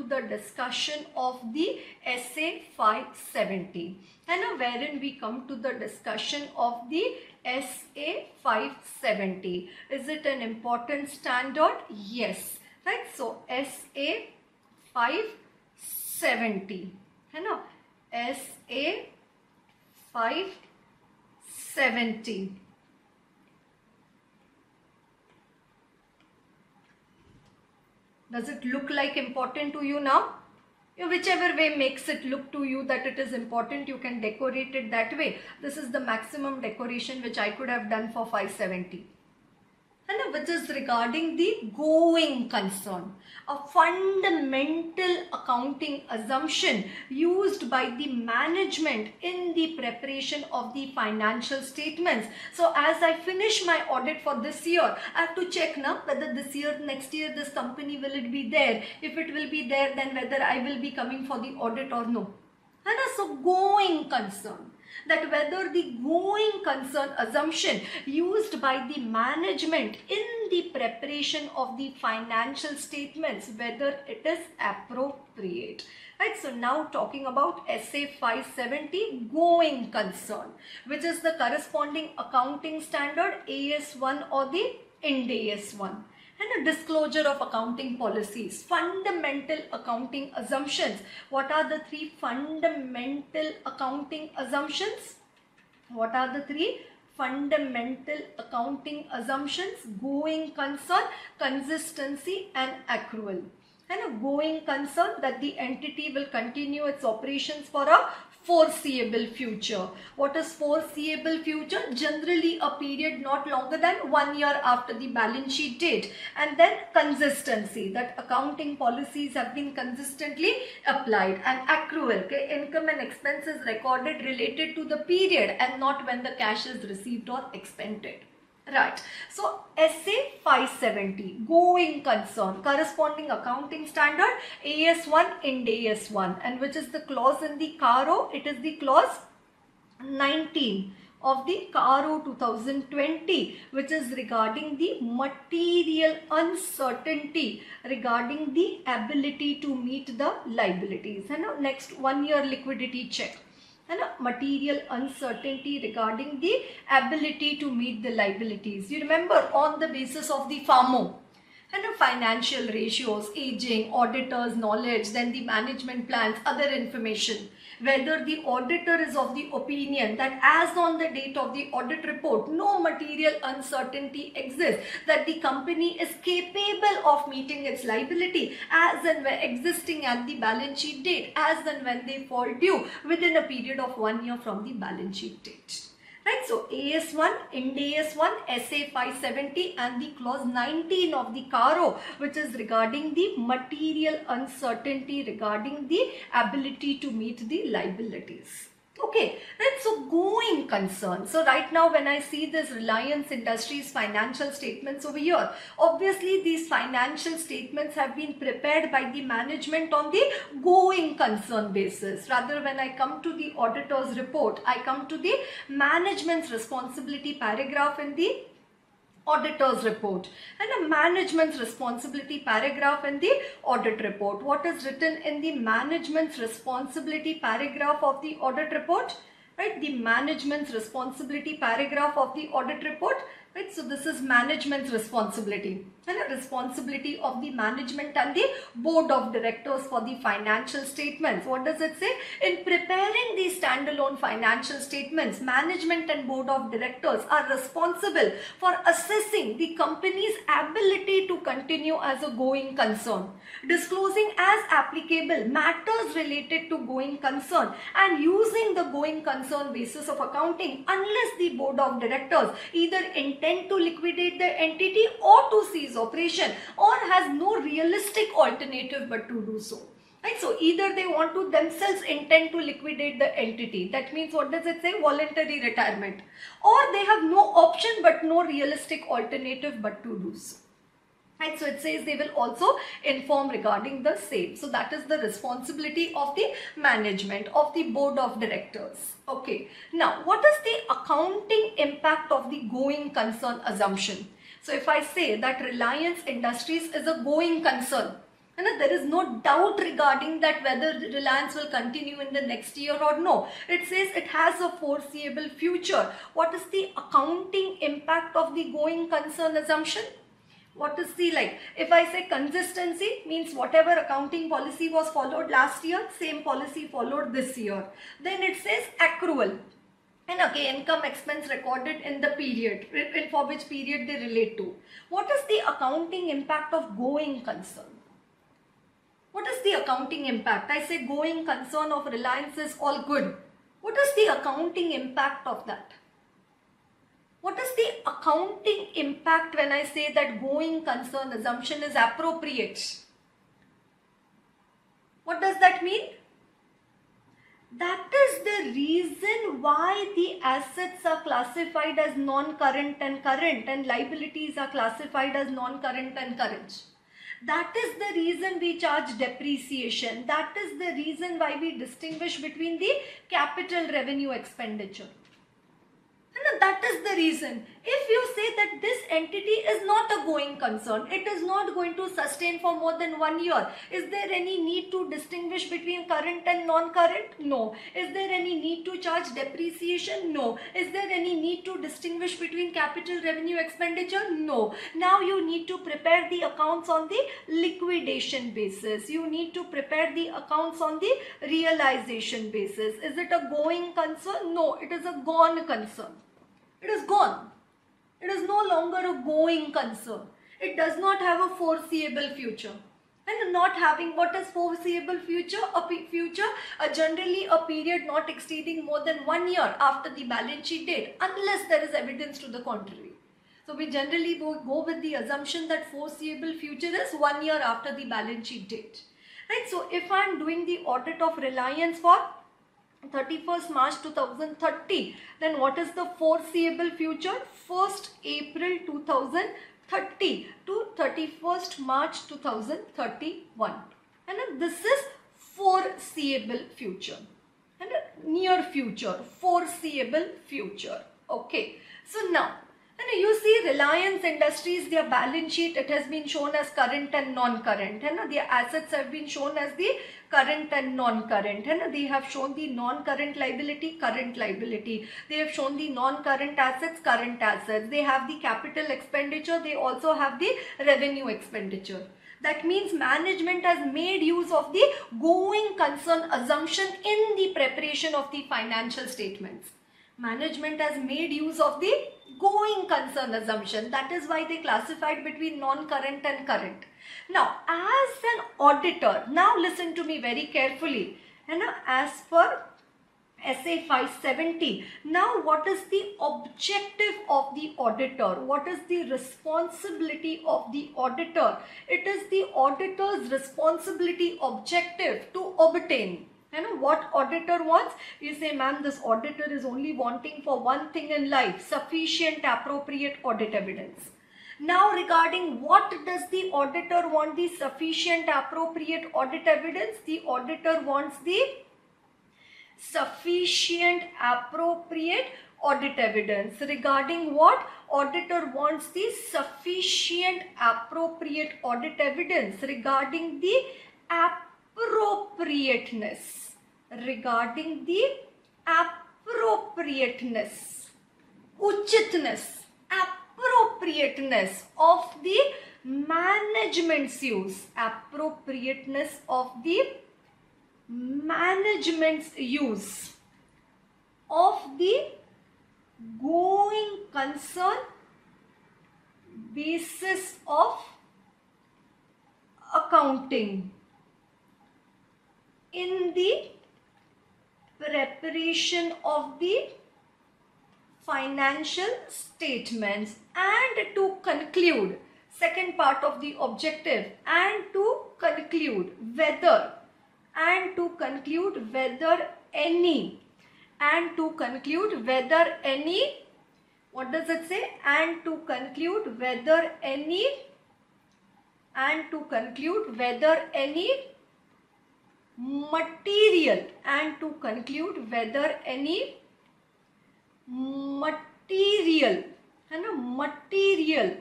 the discussion of the SA 570, and wherein we come to the discussion of the SA 570. Is it an important standard? Yes, right? So SA 570, है ना? SA 570. Does it look like important to you now? Whichever way makes it look to you that it is important, you can decorate it that way. This is the maximum decoration which I could have done for 570. And which is regarding the going concern, a fundamental accounting assumption used by the management in the preparation of the financial statements. So as I finish my audit for this year, I have to check now whether this year, next year, this company, will it be there? If it will be there, then whether I will be coming for the audit or no. And so going concern, that whether the going concern assumption used by the management in the preparation of the financial statements, whether it is appropriate. Right, so now talking about SA 570 going concern, which is the corresponding accounting standard AS1 or the Ind AS 1. And a disclosure of accounting policies, fundamental accounting assumptions. What are the three fundamental accounting assumptions? What are the three fundamental accounting assumptions? Going concern, consistency and accrual. And a going concern, that the entity will continue its operations for a foreseeable future. What is foreseeable future? Generally a period not longer than 1 year after the balance sheet date. And then consistency, that accounting policies have been consistently applied. And accrual, okay, income and expenses recorded related to the period and not when the cash is received or expended. Right, so SA 570 going concern, corresponding accounting standard AS1 Ind AS1, and which is the clause in the CARO? It is the clause 19 of the CARO 2020, which is regarding the material uncertainty regarding the ability to meet the liabilities. And now next 1 year liquidity check. And a material uncertainty regarding the ability to meet the liabilities. You remember, on the basis of the FAMO and the financial ratios, aging, auditors' knowledge, then the management plans, other information, whether the auditor is of the opinion that as on the date of the audit report, no material uncertainty exists, that the company is capable of meeting its liability as and when existing at the balance sheet date, as and when they fall due within a period of 1 year from the balance sheet date. Right, so AS1, Ind AS1, SA 570 and the clause 19 of the CARO, which is regarding the material uncertainty regarding the ability to meet the liabilities. Okay, right, so going concern. So right now when I see this Reliance Industries financial statements over here, obviously these financial statements have been prepared by the management on the going concern basis. Rather, when I come to the auditor's report, I come to the management's responsibility paragraph in the auditor's report and a management's responsibility paragraph in the audit report. What is written in the management's responsibility paragraph of the audit report? Right, the management's responsibility paragraph of the audit report. Right, so this is management's responsibility and a responsibility of the management and the board of directors for the financial statements. What does it say? In preparing the standalone financial statements, management and board of directors are responsible for assessing the company's ability to continue as a going concern, disclosing as applicable matters related to going concern and using the going concern basis of accounting unless the board of directors either intend to liquidate the entity or to cease operation or has no realistic alternative but to do so. Right, so either they want to themselves intend to liquidate the entity, that means what does it say? Voluntary retirement, or they have no option but no realistic alternative but to do so. Right, so it says they will also inform regarding the same. So that is the responsibility of the management, of the board of directors. Okay, now what is the accounting impact of the going concern assumption? So if I say that Reliance Industries is a going concern, And there is no doubt regarding that whether Reliance will continue in the next year or no. It says it has a foreseeable future. What is the accounting impact of the going concern assumption? What is the, like, if I say consistency, means whatever accounting policy was followed last year, same policy followed this year. Then it says accrual. And okay, income expense recorded in the period, for which period they relate to. What is the accounting impact of going concern? What is the accounting impact? I say going concern of Reliance is all good. What is the accounting impact of that? What is the accounting impact when I say that going concern assumption is appropriate? What does that mean? That is the reason why the assets are classified as non-current and current, and liabilities are classified as non-current and current. That is the reason we charge depreciation. That is the reason why we distinguish between the capital revenue expenditure. And that is the reason. If you say that this entity is not a going concern, it is not going to sustain for more than 1 year, is there any need to distinguish between current and non-current? No. Is there any need to charge depreciation? No. Is there any need to distinguish between capital revenue expenditure? No. Now you need to prepare the accounts on the liquidation basis. You need to prepare the accounts on the realization basis. Is it a going concern? No, it is a gone concern. It is gone. It is no longer a going concern. It does not have a foreseeable future. And not having what is foreseeable future? Generally a period not exceeding more than 1 year after the balance sheet date, unless there is evidence to the contrary. So we generally go with the assumption that foreseeable future is 1 year after the balance sheet date. Right? So if I am doing the audit of Reliance for 31st March 2030, then what is the foreseeable future? 1st April 2030 to 31st March 2031. And this is foreseeable future. And near future, foreseeable future. Okay. So now, and you see Reliance Industries, their balance sheet, it has been shown as current and non-current. And their assets have been shown as the current and non-current. And they have shown the non-current liability, current liability. They have shown the non-current assets, current assets. They have the capital expenditure. They also have the revenue expenditure. That means management has made use of the going concern assumption in the preparation of the financial statements. Management has made use of the going concern assumption. That is why they classified between non-current and current. Now, as an auditor, now listen to me very carefully. And as per SA 570, now what is the objective of the auditor? What is the responsibility of the auditor? It is the auditor's responsibility objective to obtain. And what auditor wants? You say, ma'am, this auditor is only wanting for one thing in life, sufficient appropriate audit evidence. Now regarding what does the auditor want the sufficient appropriate audit evidence? The auditor wants the sufficient appropriate audit evidence. Regarding what? Auditor wants the sufficient appropriate audit evidence regarding the appropriateness. Regarding the appropriateness, uchitness, appropriateness of the management's use, appropriateness of the management's use of the going concern basis of accounting in the preparation of the financial statements, and to conclude, second part of the objective, and to conclude whether any, what does it say? And to conclude whether any material, material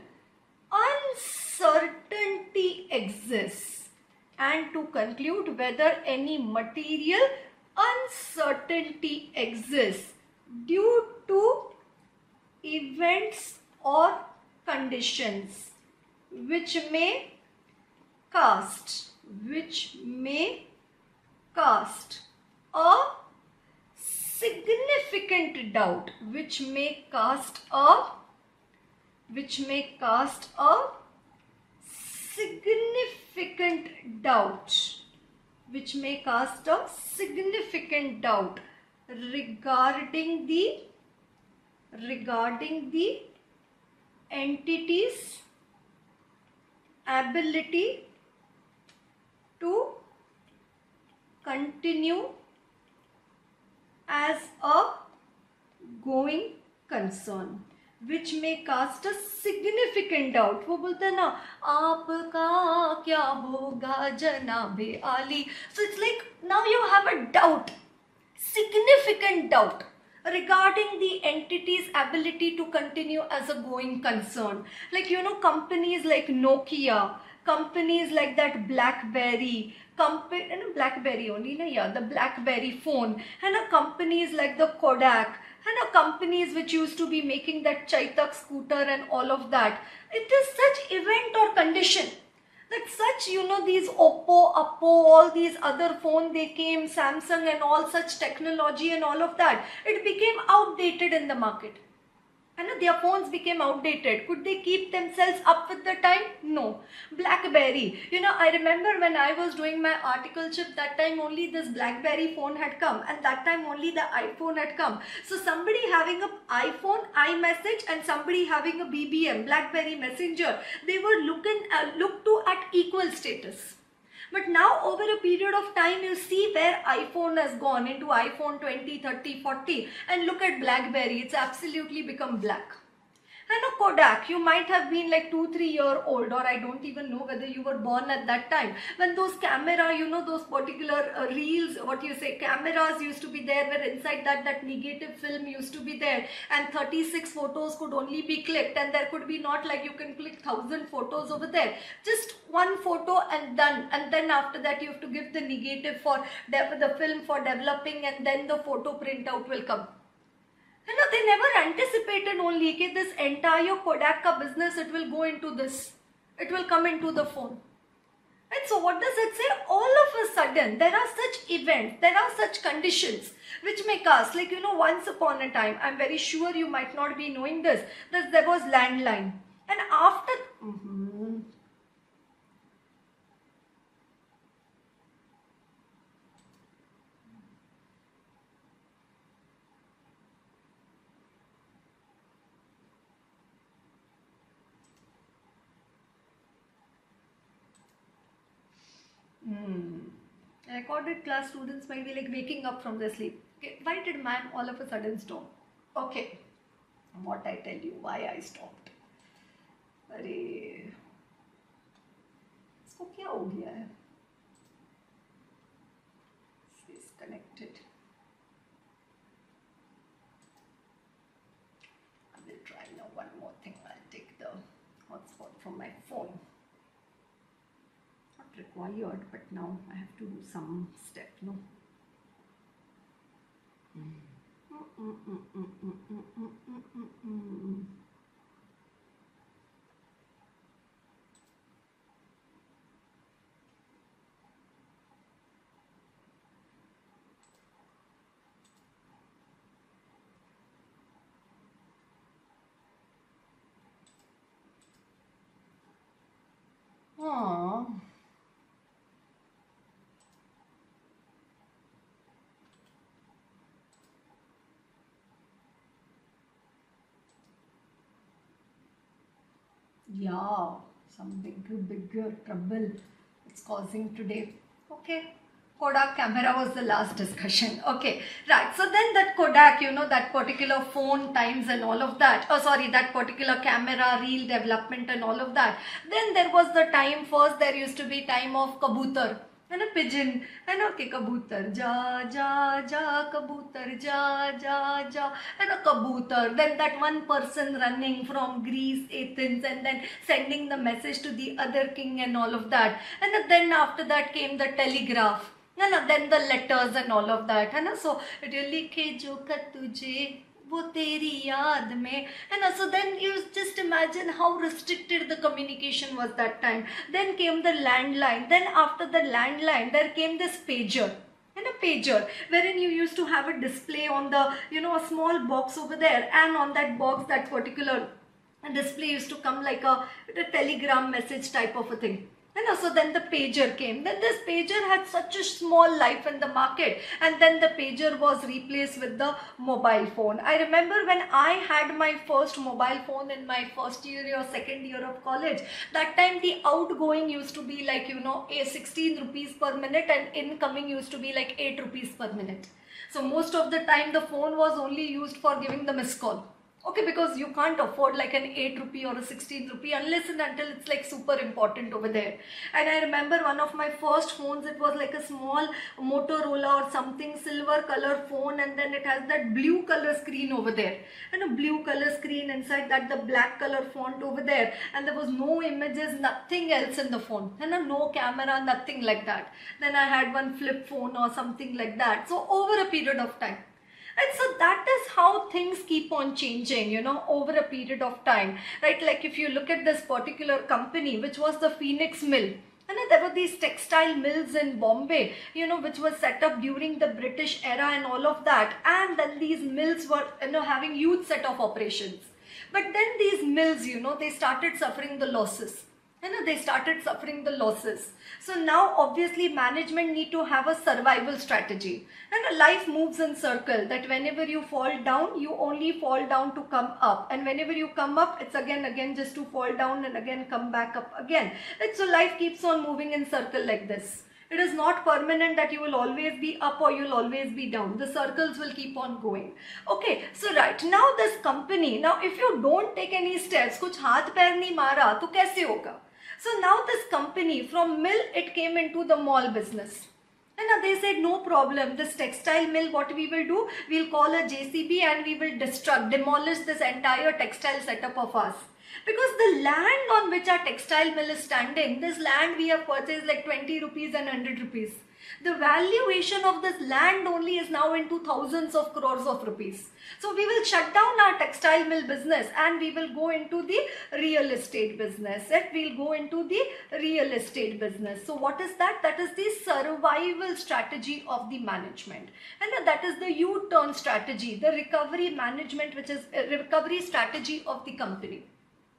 uncertainty exists and to conclude whether any material uncertainty exists due to events or conditions which may cast a significant doubt, which may cast a significant doubt regarding the entity's ability to continue as a going concern, which may cast a significant doubt. वो बोलते हैं ना, आपका क्या होगा जनाबे आली. So it's like now you have a doubt, significant doubt regarding the entity's ability to continue as a going concern. Like, you know, companies like Nokia, companies like that BlackBerry, BlackBerry only, the BlackBerry phone, and companies like the Kodak, and companies which used to be making that Chaitak scooter and all of that. It is such event or condition that such, you know, these Oppo, all these other phone, they came, Samsung and all such technology and all of that, it became outdated in the market. And their phones became outdated. Could they keep themselves up with the time? No. BlackBerry. You know, I remember when I was doing my articleship, that time only this BlackBerry phone had come, and that time only the iPhone had come. So somebody having an iPhone, iMessage, and somebody having a BBM, BlackBerry Messenger, they were looked to at equal status. But now over a period of time, you see where iPhone has gone into iPhone 20, 30, 40, and look at BlackBerry, it's absolutely become black. And a Kodak, you might have been like 2-3 years old, or I don't even know whether you were born at that time, when those camera, you know, those particular reels, cameras used to be there, where inside that negative film used to be there, and 36 photos could only be clicked, and there could be not like you can click 1000 photos over there, just one photo and done. And then after that you have to give the negative for the film for developing, and then the photo printout will come. You know, they never anticipated only that this entire Kodak ka business, it will go into this. It will come into the phone. And so what does it say? All of a sudden, there are such events, there are such conditions which may cast, like, you know, once upon a time, I'm very sure you might not be knowing this, that there was landline. And after... Recorded class students might be like waking up from their sleep. Okay, why did man all of a sudden stop? Okay, what I tell you, why I stopped. अरे इसको क्या हो गया है? It's connected. I will try now one more thing. I'll take the hotspot from my phone. Required, but now I have to do some step, no? Yeah, some big trouble it's causing today. Okay, Kodak camera was the last discussion. Okay, right. So then that Kodak, you know, that particular phone times and all of that. Oh, sorry, that particular camera, reel development and all of that. Then there was the time first, there used to be time of Kabutar. है ना, pigeon, है ना, कि कबूतर जा जा जा, कबूतर जा जा जा, है ना, कबूतर. Then that one person running from Greece, Athens, and then sending the message to the other king and all of that. And then after that came the telegraph, है ना, then the letters and all of that, है ना. So लिखे जो खत तुझे वो तेरी याद में, है ना. So then you just imagine how restricted the communication was that time. Then came the landline. Then after the landline there came this pager, and a pager wherein you used to have a display on the, you know, a small box over there, and on that box that particular display used to come like a telegram message type of a thing. And so then the pager came. Then this pager had such a small life in the market, and then the pager was replaced with the mobile phone. I remember when I had my first mobile phone in my first year or second year of college, that time the outgoing used to be like, you know, 16 rupees per minute, and incoming used to be like 8 rupees per minute. So most of the time the phone was only used for giving the missed call. Okay, because you can't afford like an 8 rupee or a 16 rupee unless and until it's like super important over there. And I remember one of my first phones, it was like a small Motorola or something, silver color phone, and then it has that blue color screen over there, and a blue color screen inside that, the black color font over there, and there was no images, nothing else in the phone, and no camera, nothing like that. Then I had one flip phone or something like that. So over a period of time, and so that is how things keep on changing, you know, over a period of time, right? Like if you look at this particular company, which was the Phoenix Mill, and there were these textile mills in Bombay, you know, which was set up during the British era and all of that. And then these mills were, you know, having huge set of operations. But then these mills, you know, they started suffering the losses. You know, they started suffering the losses. So now obviously management need to have a survival strategy. And life moves in circle, that whenever you fall down, you only fall down to come up. And whenever you come up, it's again just to fall down and again come back up again. And so life keeps on moving in circle like this. It is not permanent that you will always be up or you will always be down. The circles will keep on going. Okay, so right, now this company, now if you don't take any steps, kuch haath pair nahi mara, to kaise hoga? So now this company, from mill, it came into the mall business. And now they said, no problem, this textile mill, what we will do, we'll call a JCB and we will demolish this entire textile setup of ours. Because the land on which our textile mill is standing, this land we have purchased like 20 rupees and 100 rupees. The valuation of this land only is now into thousands of crores of rupees. So we will shut down our textile mill business and we will go into the real estate business. We'll go into the real estate business. So what is that? That is the survival strategy of the management. And that is the U-turn strategy, the recovery management, which is a recovery strategy of the company.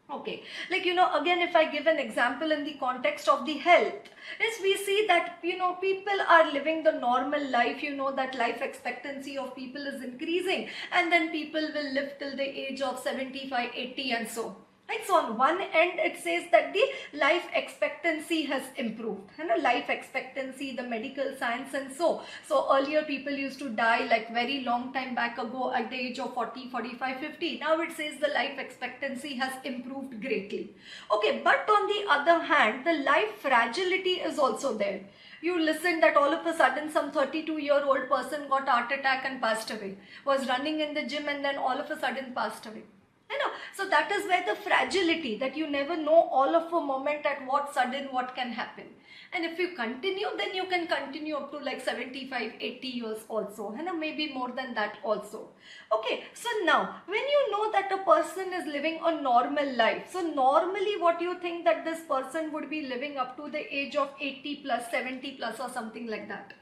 Okay, like, you know, again, if I give an example in the context of the health, is we see that, you know, people are living the normal life, you know, that life expectancy of people is increasing, and then people will live till the age of 75, 80 and so. Right, so on one end it says that the life expectancy has improved, and life expectancy, the medical science and so. So earlier people used to die like very long time back ago at the age of 40, 45, 50. Now it says the life expectancy has improved greatly. Okay, but on the other hand, the life fragility is also there. You listen that all of a sudden some 32-year-old person got heart attack and passed away, was running in the gym and then all of a sudden passed away. You know, so that is where the fragility, that you never know all of a moment at what sudden what can happen. And if you continue, then you can continue up to like 75, 80 years also, and maybe more than that also. Okay, so now when you know that a person is living a normal life, so normally what you think that this person would be living up to the age of 80 plus, 70 plus or something like that.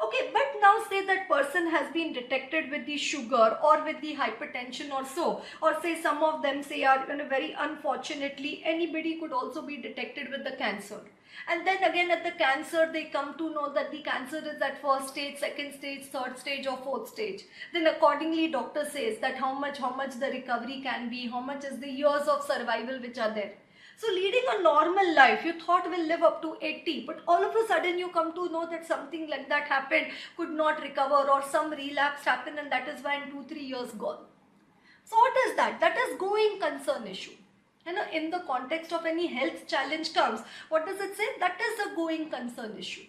Okay, but now say that person has been detected with the sugar or with the hypertension or so, or say some of them say are, you know, very unfortunately anybody could also be detected with the cancer. And then again at the cancer they come to know that the cancer is at first stage, second stage, third stage or fourth stage. Then accordingly doctor says that how much the recovery can be, how much is the years of survival which are there. So leading a normal life, you thought will live up to 80, but all of a sudden you come to know that something like that happened, could not recover, or some relapse happened, and that is why in 2-3 years gone. So what is that? That is going concern issue. You know, in the context of any health challenge terms, what does it say? That is a going concern issue.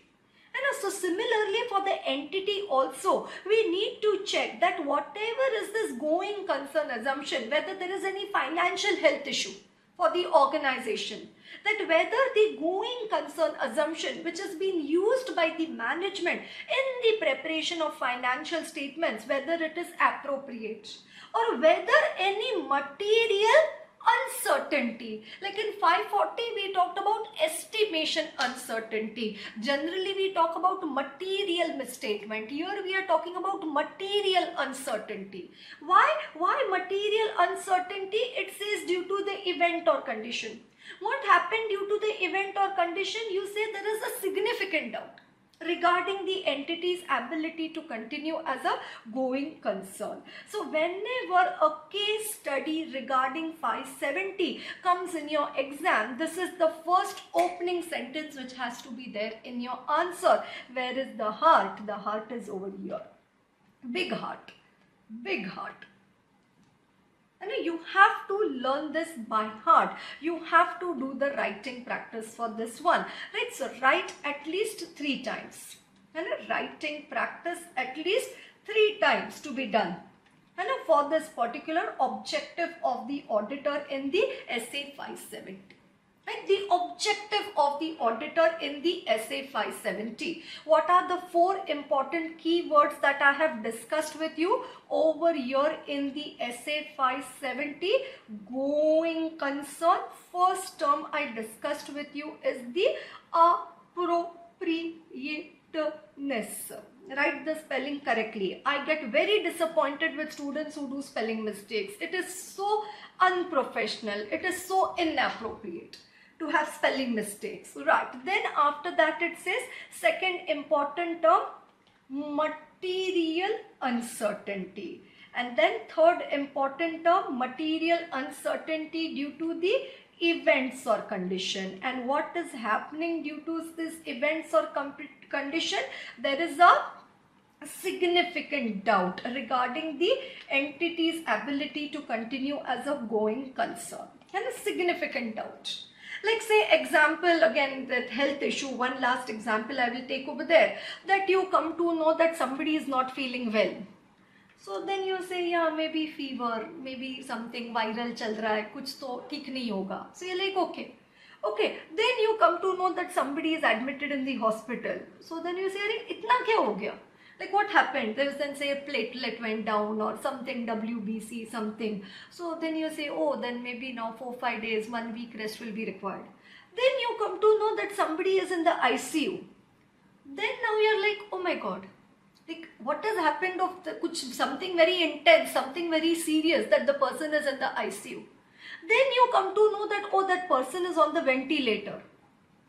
So similarly for the entity also, we need to check that whatever is this going concern assumption, whether there is any financial health issue for the organization, that whether the going concern assumption which has been used by the management in the preparation of financial statements, whether it is appropriate, or whether any material uncertainty. Like in 540 we talked about estimation uncertainty. Generally we talk about material misstatement. Here we are talking about material uncertainty. Why material uncertainty? It says due to the event or condition. What happened due to the event or condition? You say there is a significant doubt regarding the entity's ability to continue as a going concern. So whenever a case study regarding 570 comes in your exam, this is the first opening sentence which has to be there in your answer. Where is the heart? The heart is over here. Big heart. Big heart. And you have to learn this by heart. You have to do the writing practice for this one. Right? So write at least 3 times. And writing practice at least 3 times to be done. And for this particular objective of the auditor in the essay 570. Right? The objective of the auditor in the essay 570. What are the 4 important keywords that I have discussed with you over here in the essay 570? Going concern. First term I discussed with you is the appropriateness. Write the spelling correctly. I get very disappointed with students who do spelling mistakes. It is so unprofessional. It is so inappropriate to have spelling mistakes. Right. Then after that it says second important term, material uncertainty. And then third important term, material uncertainty due to the events or condition. And what is happening due to this events or condition? There is a significant doubt regarding the entity's ability to continue as a going concern. And a significant doubt. Like say example, again that health issue, one last example I will take over there, that you come to know that somebody is not feeling well. So then you say, yeah, maybe fever, maybe something viral chal raha hai, kuch to theek nahi hoga. So you're like, okay. Okay, then you come to know that somebody is admitted in the hospital. So then you say, itna kya ho gaya? Like what happened? There was then say a platelet went down or something, WBC something. So then you say, oh, then maybe now 4-5 days, 1 week rest will be required. Then you come to know that somebody is in the ICU. Then now you're like, oh my God. Like what has happened of something very intense, something very serious, that the person is in the ICU. Then you come to know that, oh, that person is on the ventilator.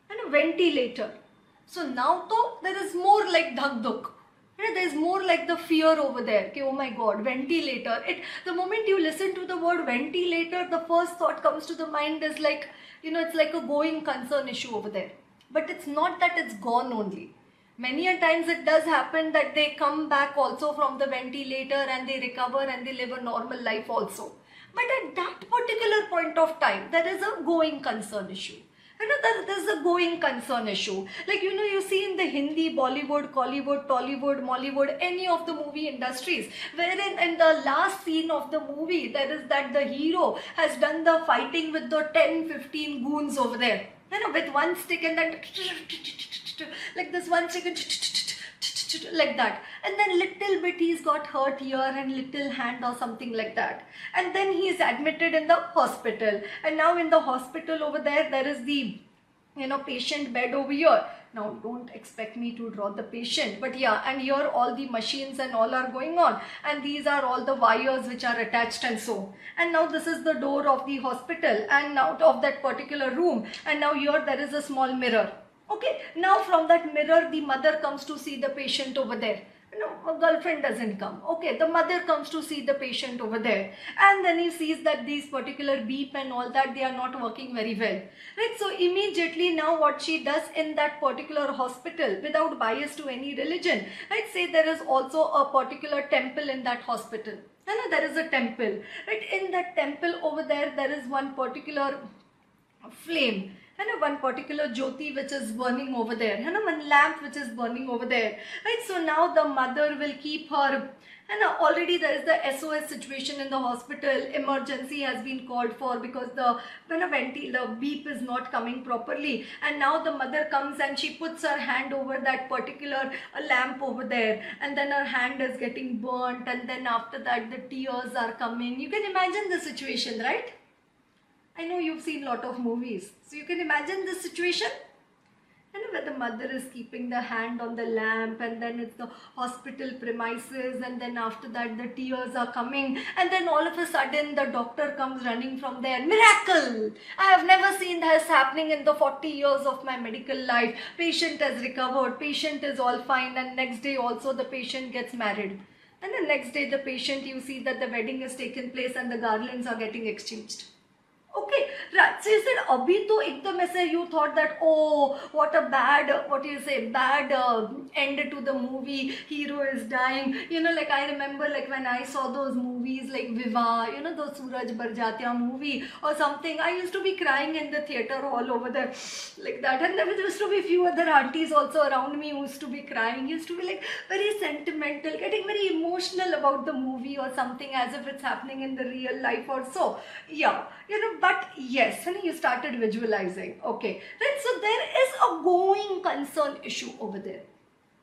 And a ventilator. So now though there is more like dhak-dhuk. There is more like the fear over there. Okay, oh my God, ventilator. The moment you listen to the word ventilator, the first thought comes to the mind is like, it's like a going concern issue over there. But it's not that it's gone only. Many a times it does happen that they come back also from the ventilator and they recover and they live a normal life also. But at that particular point of time, there is a going concern issue. There's a going concern issue. Like, you see in the Hindi, Bollywood, Collywood, Tollywood, Mollywood, any of the movie industries, wherein in the last scene of the movie, there is that the hero has done the fighting with the 10-15 goons over there. With one stick and then like this one stick and like that. And then little bit he's got hurt here and little hand or something like that. And then he is admitted in the hospital. And now in the hospital over there, there is the, patient bed over here. Now don't expect me to draw the patient, but yeah, and here all the machines and all are going on. And these are all the wires which are attached and so. And now this is the door of the hospital and out of that particular room. And now here there is a small mirror. Okay, now from that mirror, the mother comes to see the patient over there. A girlfriend doesn't come. Okay, the mother comes to see the patient over there. And then he sees that these particular beep and all that, they are not working very well. Right, so immediately now what she does in that particular hospital, without bias to any religion, right, say there is also a particular temple in that hospital. There is a temple. Right, in that temple over there, there is one particular flame. है ना, one particular jyoti which is burning over there, है ना, one lamp which is burning over there, right? So now the mother will keep her, and already there is the SOS situation in the hospital. Emergency has been called for because the the beep is not coming properly, and now the mother comes and she puts her hand over that particular lamp over there, and then her hand is getting burnt, and then after that the tears are coming. You can imagine the situation, right? I know you've seen a lot of movies, so you can imagine the situation. And where the mother is keeping the hand on the lamp, and then it's the hospital premises, and then after that the tears are coming, and then all of a sudden the doctor comes running from there. Miracle! I have never seen this happening in the 40 years of my medical life. Patient has recovered, patient is all fine, and next day also the patient gets married. And the next day the patient, you see that the wedding has taken place and the garlands are getting exchanged. Okay, right. So you said, abhi to ekdam aise you thought that, oh, what a bad, bad end to the movie. Hero is dying. You know, like I remember, like when I saw those movies like Viva, you know, those Suraj Barjatya movie or something. I used to be crying in the theater all over there, like that. And there used to be few other aunties also around me who used to be crying. Used to be like very sentimental, getting very emotional about the movie or something, as if it's happening in the real life or so. Yeah, you know. But yes, and you started visualizing. Okay, right? So there is a going concern issue over there,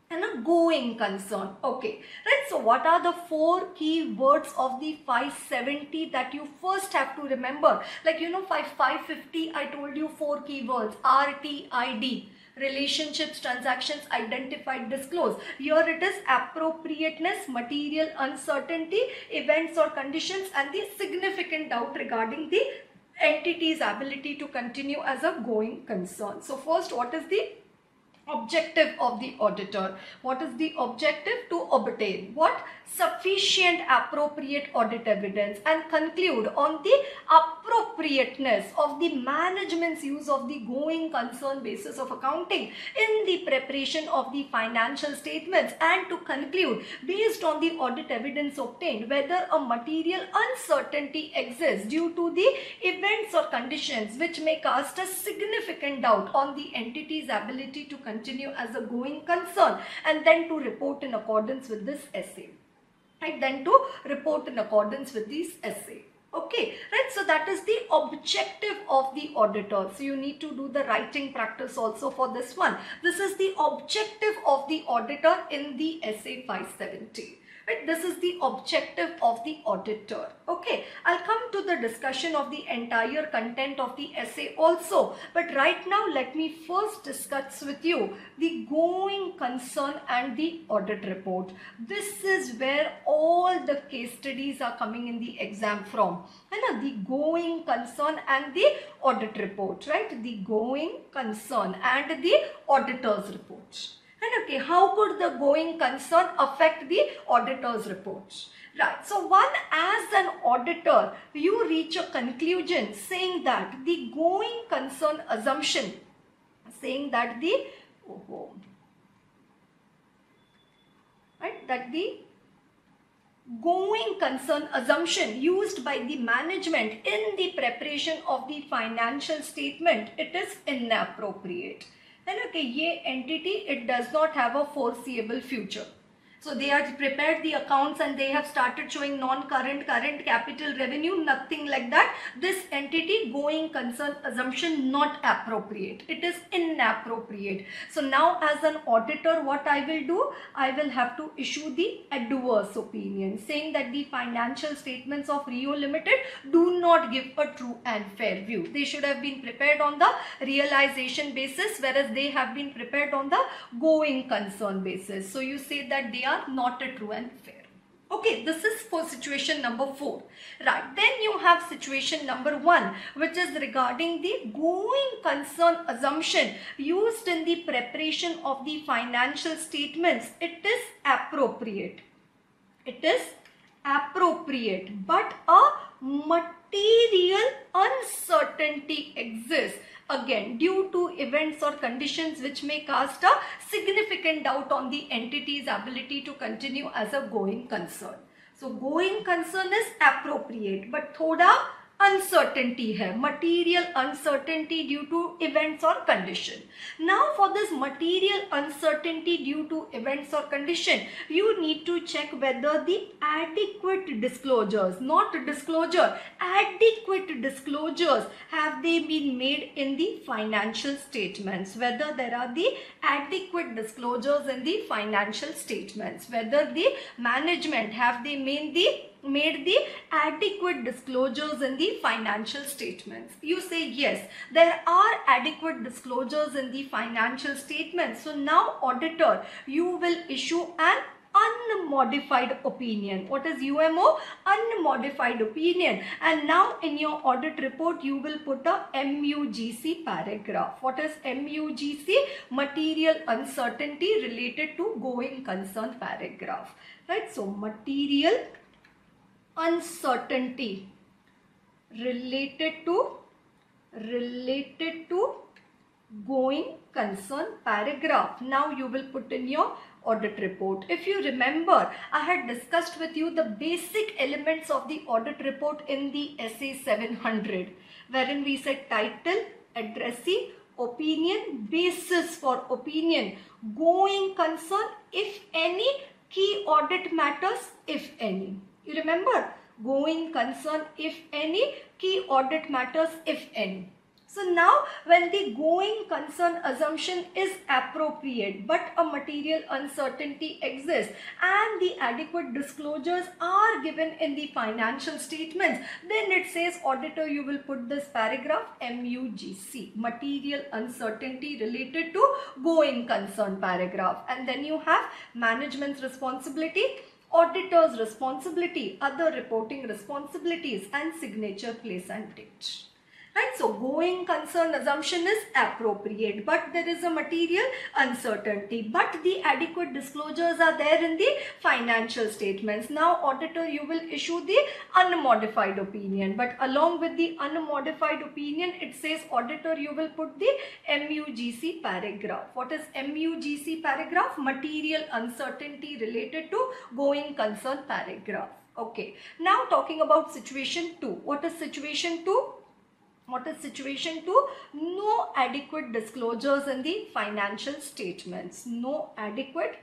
and a going concern. Okay, right? So what are the 4 key words of the 570 that you first have to remember? Like, you know, 550, I told you 4 key words: RTID. Relationships, transactions, identified, disclose. Here it is appropriateness, material uncertainty, events or conditions, and the significant doubt regarding the entity's ability to continue as a going concern. So first, what is the objective of the auditor? What is the objective? To obtain what? Sufficient appropriate audit evidence and conclude on the appropriateness of the management's use of the going concern basis of accounting in the preparation of the financial statements, and to conclude based on the audit evidence obtained whether a material uncertainty exists due to the events or conditions which may cast a significant doubt on the entity's ability to continue as a going concern, and then to report in accordance with this essay. Right, then to report in accordance with this essay. Okay, right, so that is the objective of the auditor. So you need to do the writing practice also for this one. This is the objective of the auditor in the essay 570. Right, this is the objective of the auditor. Okay, I'll come to the discussion of the entire content of the essay also, but right now let me first discuss with you the going concern and the audit report. This is where all the case studies are coming in the exam from. And the going concern and the audit report, right? The going concern and the auditor's report. And okay, how could the going concern affect the auditor's report? Right, so one, as an auditor, you reach a conclusion saying that the going concern assumption, saying that the, right, that the going concern assumption used by the management in the preparation of the financial statement, it is inappropriate. And okay, ye entity, it does not have a foreseeable future. So they have prepared the accounts and they have started showing non-current, current, capital, revenue, nothing like that. This entity going concern assumption not appropriate. It is inappropriate. So now as an auditor, what I will do? I will have to issue the adverse opinion saying that the financial statements of Rio Limited do not give a true and fair view. They should have been prepared on the realization basis, whereas they have been prepared on the going concern basis. So you say that they are not a true and fair. Okay, this is for situation number 4. Right, then you have situation number 1, which is regarding the going concern assumption used in the preparation of the financial statements. It is appropriate. It is appropriate, but a material uncertainty exists, again due to events or conditions which may cast a significant doubt on the entity's ability to continue as a going concern. So going concern is appropriate, but thoda uncertainty है, material uncertainty due to events or condition. Now for this material uncertainty due to events or condition, you need to check whether the adequate disclosures, not disclosure, adequate disclosures, have they been made in the financial statements, whether there are the adequate disclosures in the financial statements, whether the management have they made the adequate disclosures in the financial statements. You say yes, there are adequate disclosures in the financial statements. So now auditor, you will issue an unmodified opinion. What is UMO? Unmodified opinion. And now in your audit report you will put a MUGC paragraph. What is MUGC? Material uncertainty related to going concern paragraph. Right? So material uncertainty related to going concern paragraph. Now you will put in your audit report. If you remember, I had discussed with you the basic elements of the audit report in the SA 700, wherein we said title, addressee, opinion, basis for opinion, going concern, if any, key audit matters, if any. You remember? Going concern, if any, key audit matters, if any. So now when the going concern assumption is appropriate but a material uncertainty exists and the adequate disclosures are given in the financial statements, then it says auditor, you will put this paragraph MUGC, material uncertainty related to going concern paragraph, and then you have management's responsibility, auditor's responsibility, other reporting responsibilities, and signature, place and date. Right, so going concern assumption is appropriate, but there is a material uncertainty, but the adequate disclosures are there in the financial statements. Now auditor, you will issue the unmodified opinion, but along with the unmodified opinion it says auditor, you will put the MUGC paragraph. What is MUGC paragraph? Material uncertainty related to going concern paragraph. Okay, now talking about situation 2. What is situation 2? What is situation 2? No adequate disclosures in the financial statements. No adequate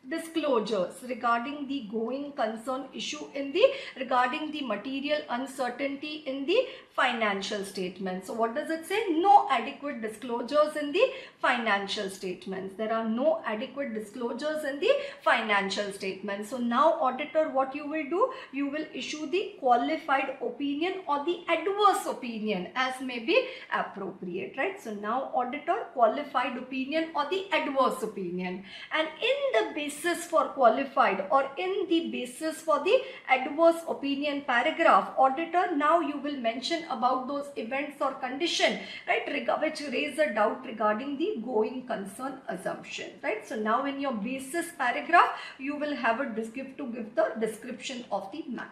disclosures regarding the going concern issue in the regarding the material uncertainty in the financial statements. So what does it say? No adequate disclosures in the financial statements. There are no adequate disclosures in the financial statements. So now auditor, what you will do? You will issue the qualified opinion or the adverse opinion as may be appropriate, right? So now auditor, qualified opinion or the adverse opinion, and in the basis for qualified or in the basis for the adverse opinion paragraph, auditor, now you will mention about those events or condition, right, which raise a doubt regarding the going concern assumption, right? So now in your basis paragraph you will have a give the description of the matter,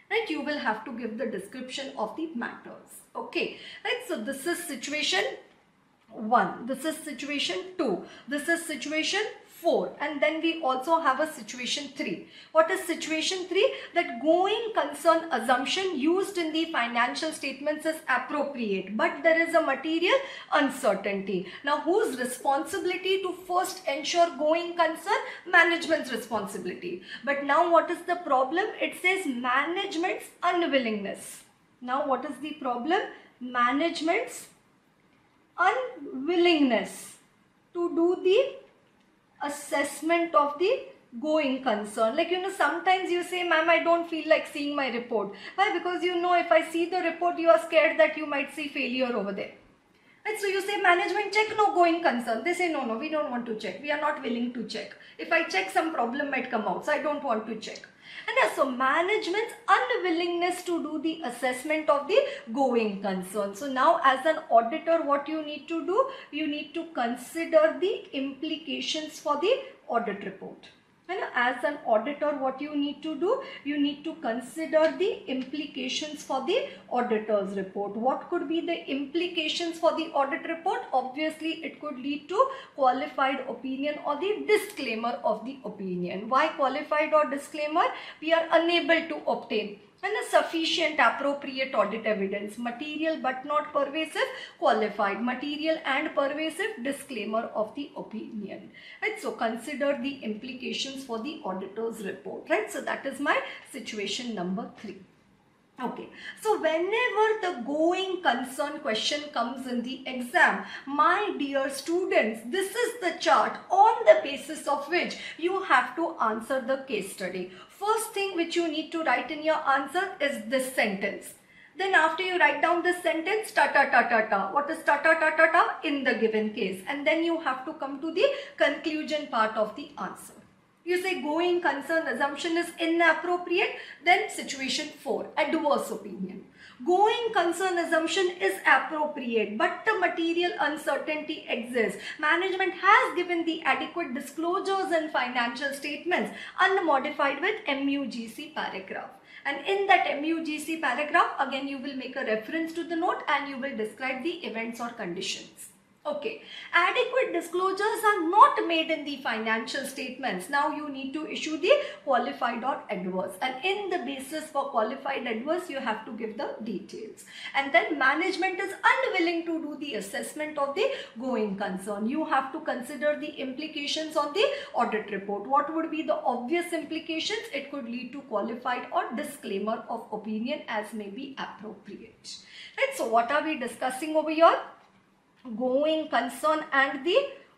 right? You will have to give the description of the matters. Okay, right? So this is situation 1, this is situation 2, this is situation 4, and then we also have a situation 3. What is situation 3? That going concern assumption used in the financial statements is appropriate, but there is a material uncertainty. Now whose responsibility to first ensure going concern? Management's responsibility. But now what is the problem? It says management's unwillingness. Now what is the problem? Management's unwillingness to do the assessment of the going concern. Like, sometimes you say, ma'am, I don't feel like seeing my report. Why? Because if I see the report, you are scared that you might see failure over there. Right? So you say, management, check no going concern. They say, no, we don't want to check. We are not willing to check. If I check, some problem might come out. So I don't want to check. And so management's unwillingness to do the assessment of the going concern. So now as an auditor, what you need to do? You need to consider the implications for the audit report. And as an auditor, what you need to do? You need to consider the implications for the auditor's report. What could be the implications for the audit report? Obviously, it could lead to qualified opinion or the disclaimer of the opinion. Why qualified or disclaimer? We are unable to obtain and a sufficient appropriate audit evidence. Material but not pervasive, qualified. Material and pervasive, disclaimer of the opinion. Right, so consider the implications for the auditor's report. Right, so that is my situation number 3. Okay, so whenever the going concern question comes in the exam, my dear students, this is the chart on the basis of which you have to answer the case study. First thing which you need to write in your answer is this sentence. Then after you write down this sentence, ta ta ta ta ta. What is ta ta ta ta ta in the given case? And then you have to come to the conclusion part of the answer. You say going concern assumption is inappropriate, then situation 4, adverse opinion. Going concern assumption is appropriate, but the material uncertainty exists. Management has given the adequate disclosures and financial statements unmodified with MUGC paragraph. And in that MUGC paragraph, again you will make a reference to the note and you will describe the events or conditions. Okay, adequate disclosures are not made in the financial statements. Now you need to issue the qualified or adverse, and in the basis for qualified adverse you have to give the details. And then management is unwilling to do the assessment of the going concern. You have to consider the implications on the audit report. What would be the obvious implications? It could lead to qualified or disclaimer of opinion as may be appropriate. Right, so what are we discussing over here? Going concern and the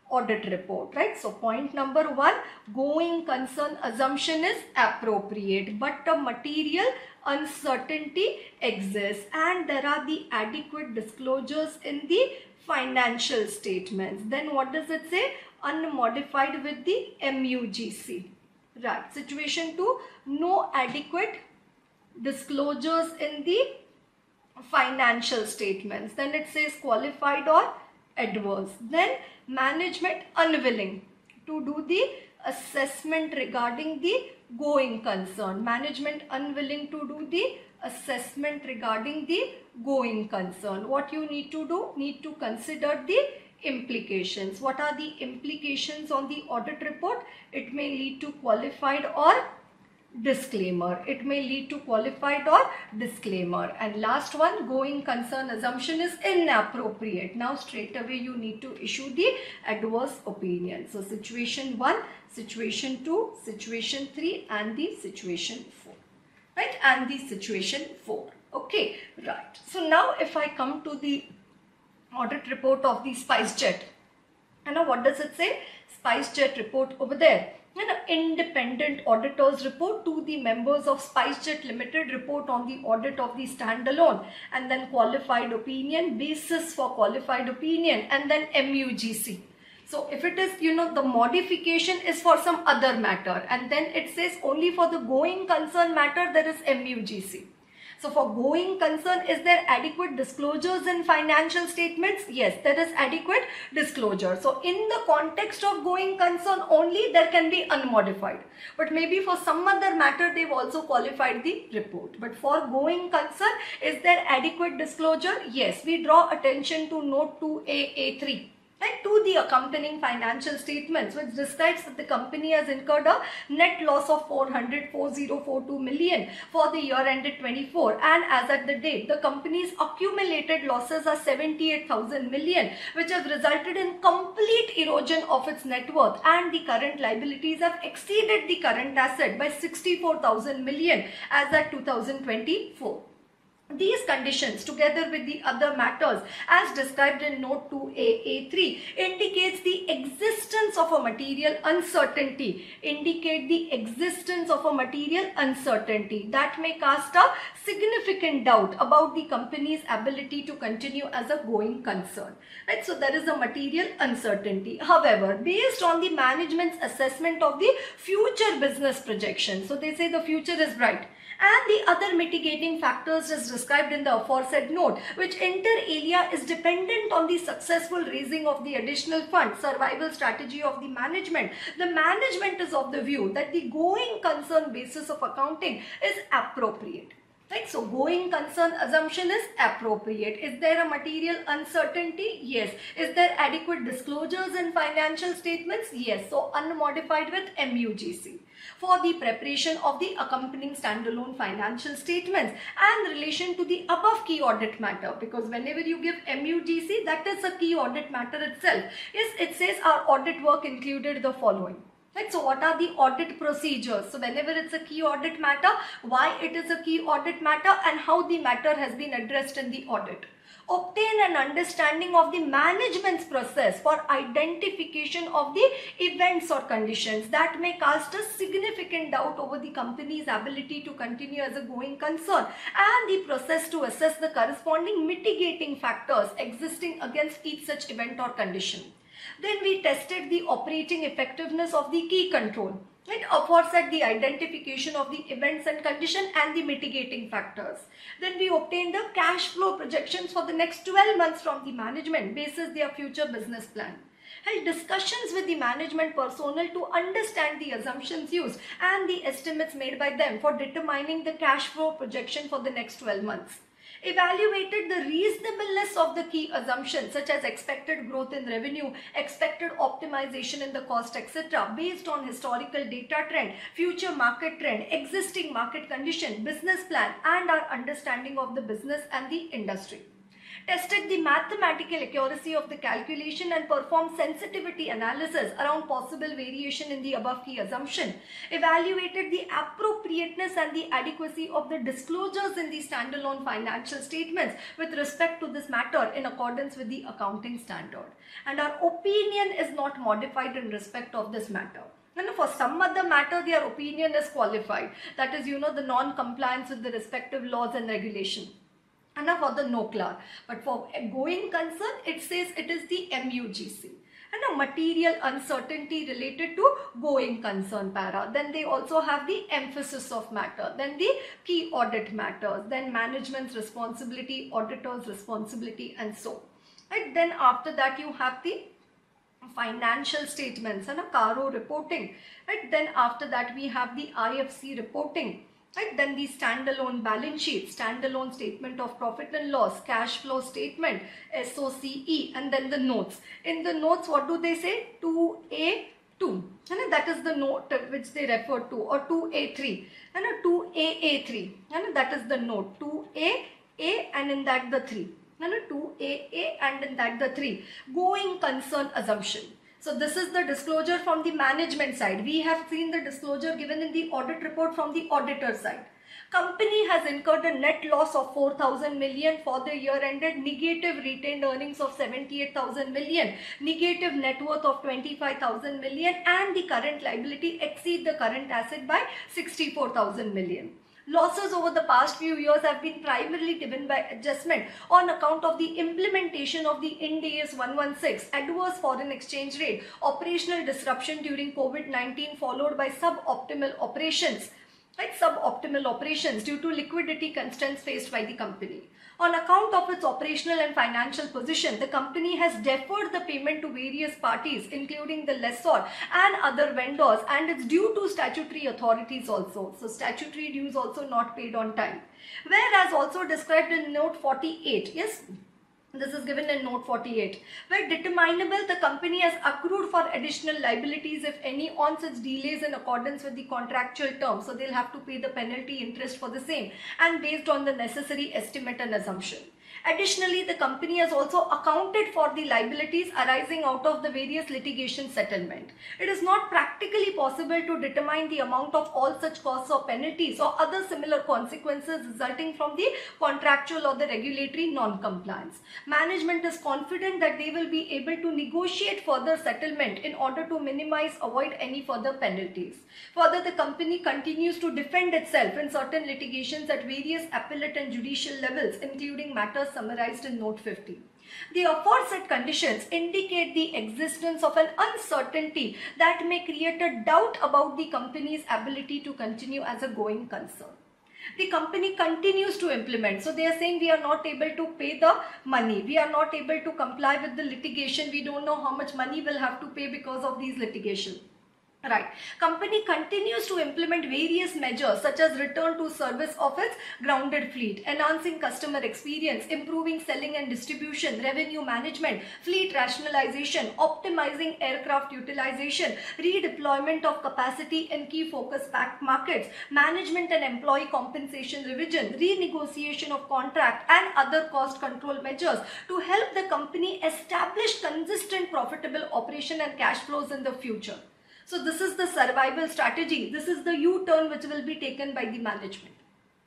audit report, right? So point number 1, going concern assumption is appropriate, but the material uncertainty exists and there are the adequate disclosures in the financial statements. Then what does it say? Unmodified with the MUGC. Right. Situation 2, no adequate disclosures in the financial statements. Then it says qualified or adverse. Then management unwilling to do the assessment regarding the going concern. Management unwilling to do the assessment regarding the going concern. What you need to do? Need to consider the implications. What are the implications on the audit report? It may lead to qualified or disclaimer. It may lead to qualified or disclaimer. And last one, going concern assumption is inappropriate. Now straight away you need to issue the adverse opinion. So situation 1, situation 2, situation 3 and the situation 4. Right, and the situation 4. Okay, right. So now if I come to the audit report of the SpiceJet, and now what does it say? SpiceJet report over there. An independent auditor's report to the members of SpiceJet Limited, report on the audit of the standalone, and then qualified opinion, basis for qualified opinion, and then MUGC. So if it is, the modification is for some other matter, and then it says only for the going concern matter there is MUGC. So for going concern, is there adequate disclosures in financial statements? Yes, there is adequate disclosure. So in the context of going concern only, there can be unmodified. But maybe for some other matter, they've also qualified the report. But for going concern, is there adequate disclosure? Yes, we draw attention to note 2A.A.3. Right, to the accompanying financial statements, which describes that the company has incurred a net loss of 400,4042 million for the year ended 24, and as at the date the company's accumulated losses are 78,000 million, which has resulted in complete erosion of its net worth, and the current liabilities have exceeded the current asset by 64,000 million as at 2024. These conditions, together with the other matters as described in note 2A.A.3, indicates the existence of a material uncertainty. Indicate the existence of a material uncertainty that may cast a significant doubt about the company's ability to continue as a going concern. Right? So there is a material uncertainty. However, based on the management's assessment of the future business projections, so they say the future is bright, and the other mitigating factors as described in the aforesaid note, which inter alia is dependent on the successful raising of the additional fund, survival strategy of the management. The management is of the view that the going concern basis of accounting is appropriate. Right, so going concern assumption is appropriate. Is there a material uncertainty? Yes. Is there adequate disclosures in financial statements? Yes. So unmodified with MUGC. for the preparation of the accompanying standalone financial statements and relation to the above key audit matter, because whenever you give MUGC, that is a key audit matter itself. Yes, it says our audit work included the following. Right, so what are the audit procedures? So whenever it's a key audit matter, why it is a key audit matter and how the matter has been addressed in the audit. Obtain an understanding of the management's process for identification of the events or conditions that may cast a significant doubt over the company's ability to continue as a going concern, and the process to assess the corresponding mitigating factors existing against each such event or condition. Then we tested the operating effectiveness of the key control. It aforesaid the identification of the events and condition and the mitigating factors. Then we obtained the cash flow projections for the next 12 months from the management basis their future business plan. Held discussions with the management personnel to understand the assumptions used and the estimates made by them for determining the cash flow projection for the next 12 months. Evaluated the reasonableness of the key assumptions such as expected growth in revenue, expected optimization in the cost, etc. based on historical data trend, future market trend, existing market condition, business plan, and our understanding of the business and the industry. Tested the mathematical accuracy of the calculation and performed sensitivity analysis around possible variation in the above key assumption. Evaluated the appropriateness and the adequacy of the disclosures in the standalone financial statements with respect to this matter in accordance with the accounting standard. And our opinion is not modified in respect of this matter. And for some other matter, their opinion is qualified. That is, the non-compliance with the respective laws and regulation. And for the NOCLAR. But for a going concern, it says it is the MUGC. And a material uncertainty related to going concern para. Then they also have the emphasis of matter. Then the key audit matters. Then management's responsibility, auditor's responsibility, and so. Right? Then after that you have the financial statements and a CARO reporting. Right? Then after that we have the IFC reporting. Right? Then the standalone balance sheet, standalone statement of profit and loss, cash flow statement, SOCE, and then the notes. In the notes, what do they say? 2A2. And that is the note which they refer to, or 2A3. And 2AA3. And that is the note. 2AA and in that the 3. And 2AA and in that the 3. Going concern assumption. So this is the disclosure from the management side. We have seen the disclosure given in the audit report from the auditor side. Company has incurred a net loss of 4,000 million for the year ended, negative retained earnings of 78,000 million, negative net worth of 25,000 million, and the current liability exceed the current asset by 64,000 million. Losses over the past few years have been primarily driven by adjustment on account of the implementation of the Ind AS 116, adverse foreign exchange rate, operational disruption during COVID-19 followed by suboptimal operations. Right, suboptimal operations due to liquidity constraints faced by the company. On account of its operational and financial position, the company has deferred the payment to various parties, including the lessor and other vendors, and it's due to statutory authorities also. So statutory dues also not paid on time. Whereas also described in note 48, yes, this is given in note 48, where determinable the company has accrued for additional liabilities if any on such delays in accordance with the contractual terms. So they'll have to pay the penalty interest for the same and based on the necessary estimate and assumption. Additionally, the company has also accounted for the liabilities arising out of the various litigation settlement. It is not practically possible to determine the amount of all such costs or penalties or other similar consequences resulting from the contractual or the regulatory non-compliance. Management is confident that they will be able to negotiate further settlement in order to avoid any further penalties. Further, the company continues to defend itself in certain litigations at various appellate and judicial levels, including matters summarized in note 50. The aforesaid conditions indicate the existence of an uncertainty that may create a doubt about the company's ability to continue as a going concern. The company continues to implement. So they are saying we are not able to pay the money. We are not able to comply with the litigation. We don't know how much money we'll have to pay because of these litigation. Right. Company continues to implement various measures such as return to service of its grounded fleet, enhancing customer experience, improving selling and distribution, revenue management, fleet rationalization, optimizing aircraft utilization, redeployment of capacity in key focus markets, management and employee compensation revision, renegotiation of contract and other cost control measures to help the company establish consistent profitable operation and cash flows in the future. So this is the survival strategy. This is the U-turn which will be taken by the management.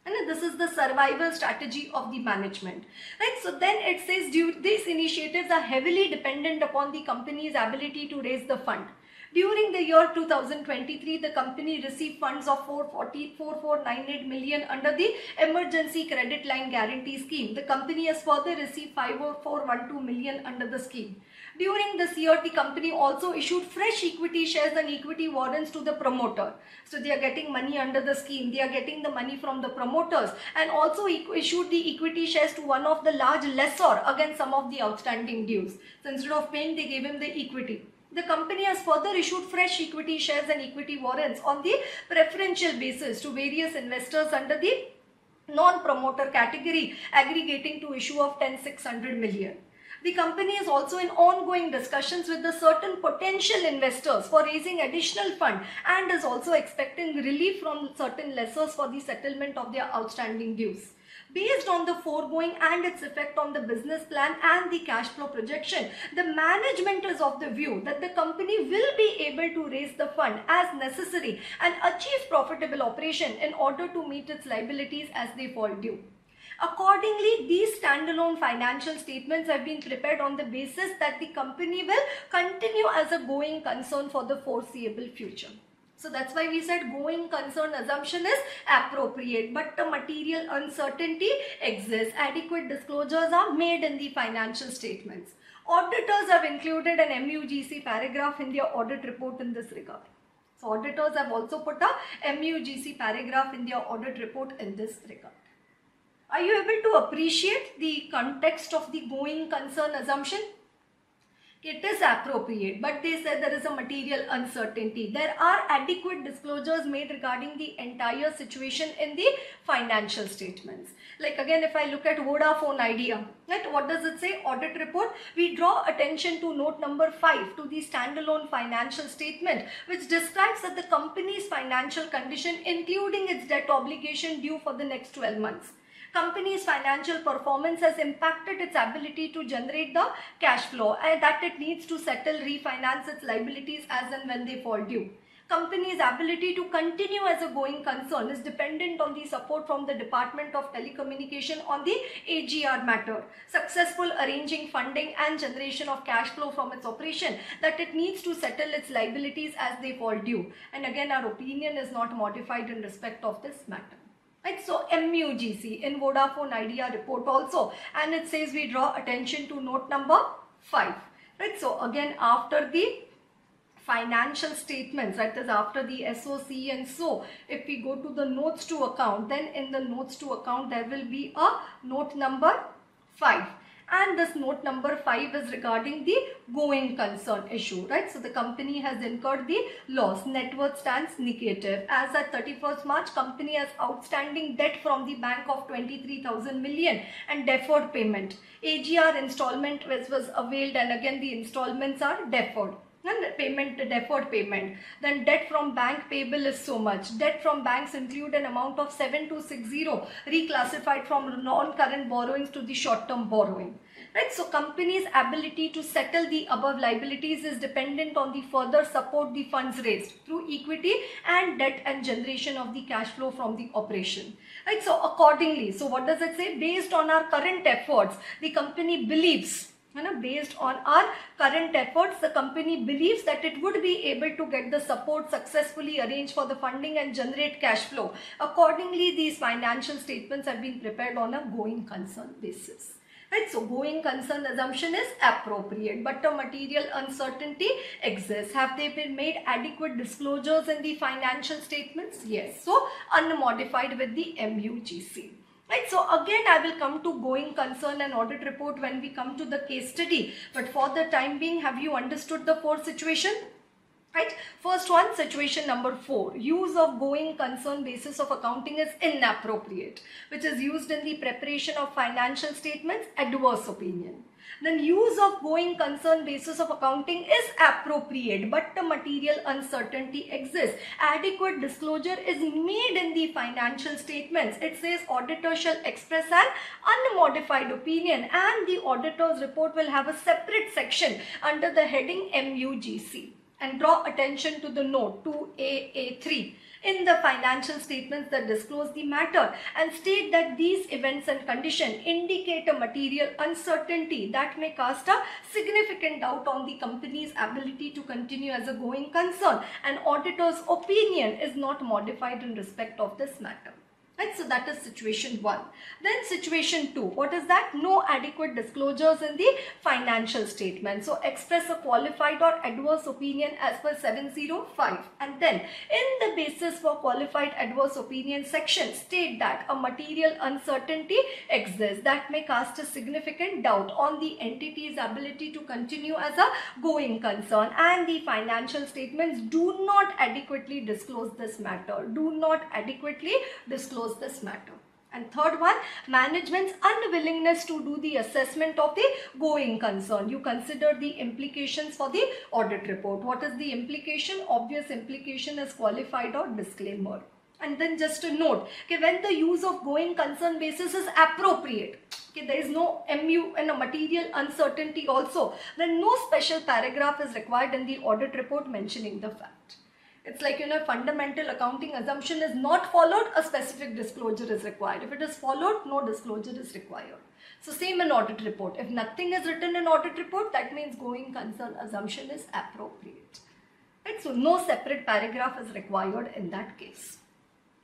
And this is the survival strategy of the management. Right? So then it says these initiatives are heavily dependent upon the company's ability to raise the fund. During the year 2023, the company received funds of 4,498 million under the Emergency Credit Line Guarantee Scheme. The company has further received 5,412 million under the scheme. During this year, the company also issued fresh equity shares and equity warrants to the promoter. So they are getting money under the scheme. They are getting the money from the promoters, and also issued the equity shares to one of the large lessor against some of the outstanding dues. So instead of paying, they gave him the equity. The company has further issued fresh equity shares and equity warrants on the preferential basis to various investors under the non-promoter category, aggregating to issue of 10,600 million. The company is also in ongoing discussions with the certain potential investors for raising additional fund and is also expecting relief from certain lessors for the settlement of their outstanding dues. Based on the foregoing and its effect on the business plan and the cash flow projection, the management is of the view that the company will be able to raise the fund as necessary and achieve profitable operation in order to meet its liabilities as they fall due. Accordingly, these standalone financial statements have been prepared on the basis that the company will continue as a going concern for the foreseeable future. So that's why we said going concern assumption is appropriate, but the material uncertainty exists. Adequate disclosures are made in the financial statements. Auditors have included an MUGC paragraph in their audit report in this regard. So auditors have also put a MUGC paragraph in their audit report in this regard. Are you able to appreciate the context of the going concern assumption? It is appropriate, but they said there is a material uncertainty. There are adequate disclosures made regarding the entire situation in the financial statements. Like again, if I look at Vodafone Idea, right, what does it say? Audit report. We draw attention to note number 5 to the standalone financial statement, which describes that the company's financial condition, including its debt obligation due for the next 12 months. Company's financial performance has impacted its ability to generate the cash flow and that it needs to settle, refinance its liabilities as and when they fall due. Company's ability to continue as a going concern is dependent on the support from the Department of Telecommunication on the AGR matter, successful arranging funding and generation of cash flow from its operation, that it needs to settle its liabilities as they fall due. And again, our opinion is not modified in respect of this matter. Right, so MUGC in Vodafone Idea report also, and it says we draw attention to note number 5. Right, so again after the financial statements, that is after the SOC, and so if we go to the notes to account, then in the notes to account there will be a note number 5. And this note number 5 is regarding the going concern issue, right? So the company has incurred the loss. Net worth stands negative. As at 31st March, company has outstanding debt from the bank of 23,000 million and deferred payment. AGR installment was availed, and again the installments are deferred. And payment, deferred payment. Then debt from bank payable is so much. Debt from banks include an amount of 7260 reclassified from non-current borrowings to the short-term borrowing. Right, so company's ability to settle the above liabilities is dependent on the further support the funds raised through equity and debt and generation of the cash flow from the operation. Right, so accordingly, so what does it say? Based on our current efforts, the company believes, based on our current efforts, the company believes that it would be able to get the support successfully arranged for the funding and generate cash flow. Accordingly, these financial statements have been prepared on a going concern basis. Right, so going concern assumption is appropriate, but a material uncertainty exists. Have they been made adequate disclosures in the financial statements? Yes. So unmodified with the MUGC. Right, so again I will come to going concern and audit report when we come to the case study. But for the time being, have you understood the core situation? Right? First one, situation number 4, use of going concern basis of accounting is inappropriate, which is used in the preparation of financial statements, adverse opinion. Then use of going concern basis of accounting is appropriate, but the material uncertainty exists. Adequate disclosure is made in the financial statements. It says auditor shall express an unmodified opinion, and the auditor's report will have a separate section under the heading MUGC. And draw attention to the note 2AA3 in the financial statements that disclose the matter and state that these events and conditions indicate a material uncertainty that may cast a significant doubt on the company's ability to continue as a going concern, and auditor's opinion is not modified in respect of this matter. Right, so that is situation 1. Then situation 2, what is that? No adequate disclosures in the financial statement. So express a qualified or adverse opinion as per 705. And then in the basis for qualified adverse opinion section, state that a material uncertainty exists that may cast a significant doubt on the entity's ability to continue as a going concern, and the financial statements do not adequately disclose this matter. Do not adequately disclose this matter. And third one, management's unwillingness to do the assessment of the going concern. You consider the implications for the audit report. What is the implication? Obvious implication is qualified or disclaimer. And then just a note, okay, when the use of going concern basis is appropriate, okay, there is no MU and a material uncertainty also, then no special paragraph is required in the audit report mentioning the fact. It's like, fundamental accounting assumption is not followed, a specific disclosure is required. If it is followed, no disclosure is required. So same in audit report. If nothing is written in audit report, that means going concern assumption is appropriate. Right? So no separate paragraph is required in that case.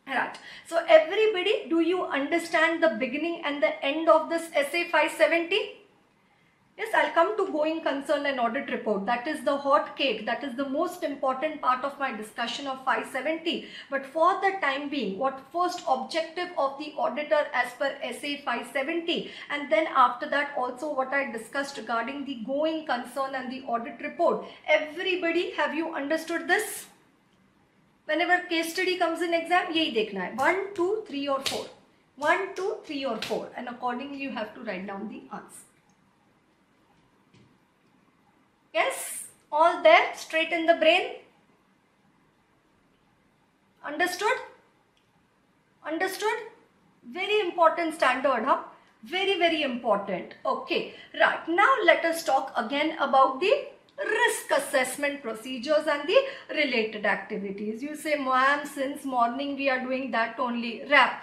Right. So everybody, do you understand the beginning and the end of this SA 570? Yes, I'll come to going concern and audit report. That is the hot cake. That is the most important part of my discussion of 570. But for the time being, what first objective of the auditor as per SA 570, and then after that also what I discussed regarding the going concern and the audit report. Everybody, have you understood this? Whenever case study comes in exam, yehi dekhna hai. 1, 2, 3 or 4. 1, 2, 3 or 4. And accordingly you have to write down the answer. Yes, all there, straight in the brain. Understood? Understood? Very important standard, huh? Very, very important. Okay, right. Now let us talk again about the risk assessment procedures and the related activities. You say, ma'am, since morning we are doing that only. RAP,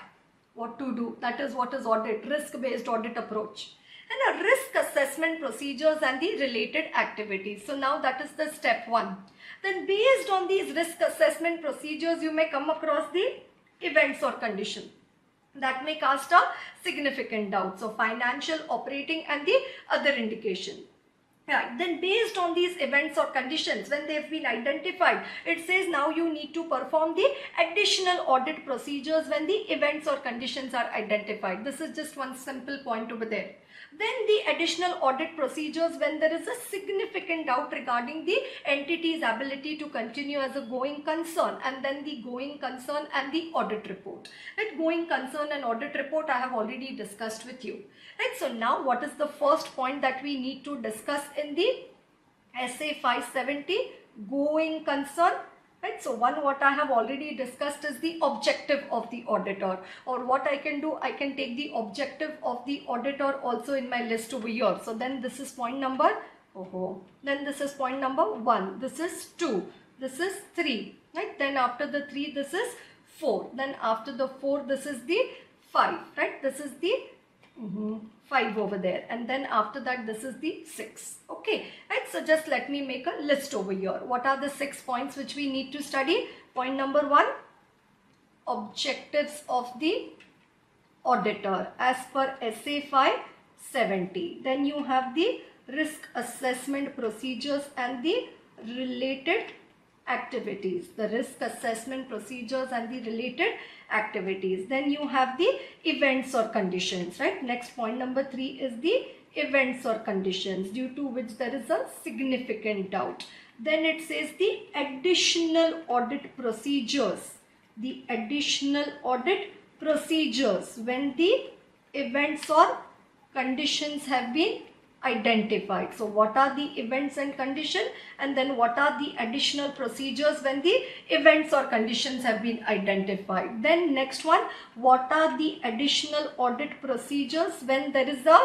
what to do? That is what is audit, risk-based audit approach. And a risk assessment procedures and the related activities. So now that is the step 1. Then based on these risk assessment procedures, you may come across the events or condition that may cast a significant doubt. So financial, operating and the other indication. Right. Then based on these events or conditions, when they have been identified, it says now you need to perform the additional audit procedures when the events or conditions are identified. This is just one simple point over there. Then the additional audit procedures when there is a significant doubt regarding the entity's ability to continue as a going concern, and then the going concern and the audit report. Right? Going concern and audit report I have already discussed with you. Right? So now what is the first point that we need to discuss in the SA 570? Going concern. Right, so one what I have already discussed is the objective of the auditor, or what I can do, I can take the objective of the auditor also in my list over here. So then this is point number, then this is point number 1, this is 2, this is 3, right? Then after the 3 this is 4, then after the 4 this is the 5, right? This is the 5 over there, and then after that this is the 6. Okay, right? So just let me make a list over here. What are the 6 points which we need to study? Point number 1, objectives of the auditor as per SA 570. Then you have the risk assessment procedures and the related activities. The risk assessment procedures and the related activities. Then you have the events or conditions, right? Next point number 3 is the events or conditions due to which there is a significant doubt. Then it says the additional audit procedures. The additional audit procedures when the events or conditions have been identified. So what are the events and condition, and then what are the additional procedures when the events or conditions have been identified. Then next one, what are the additional audit procedures when there is a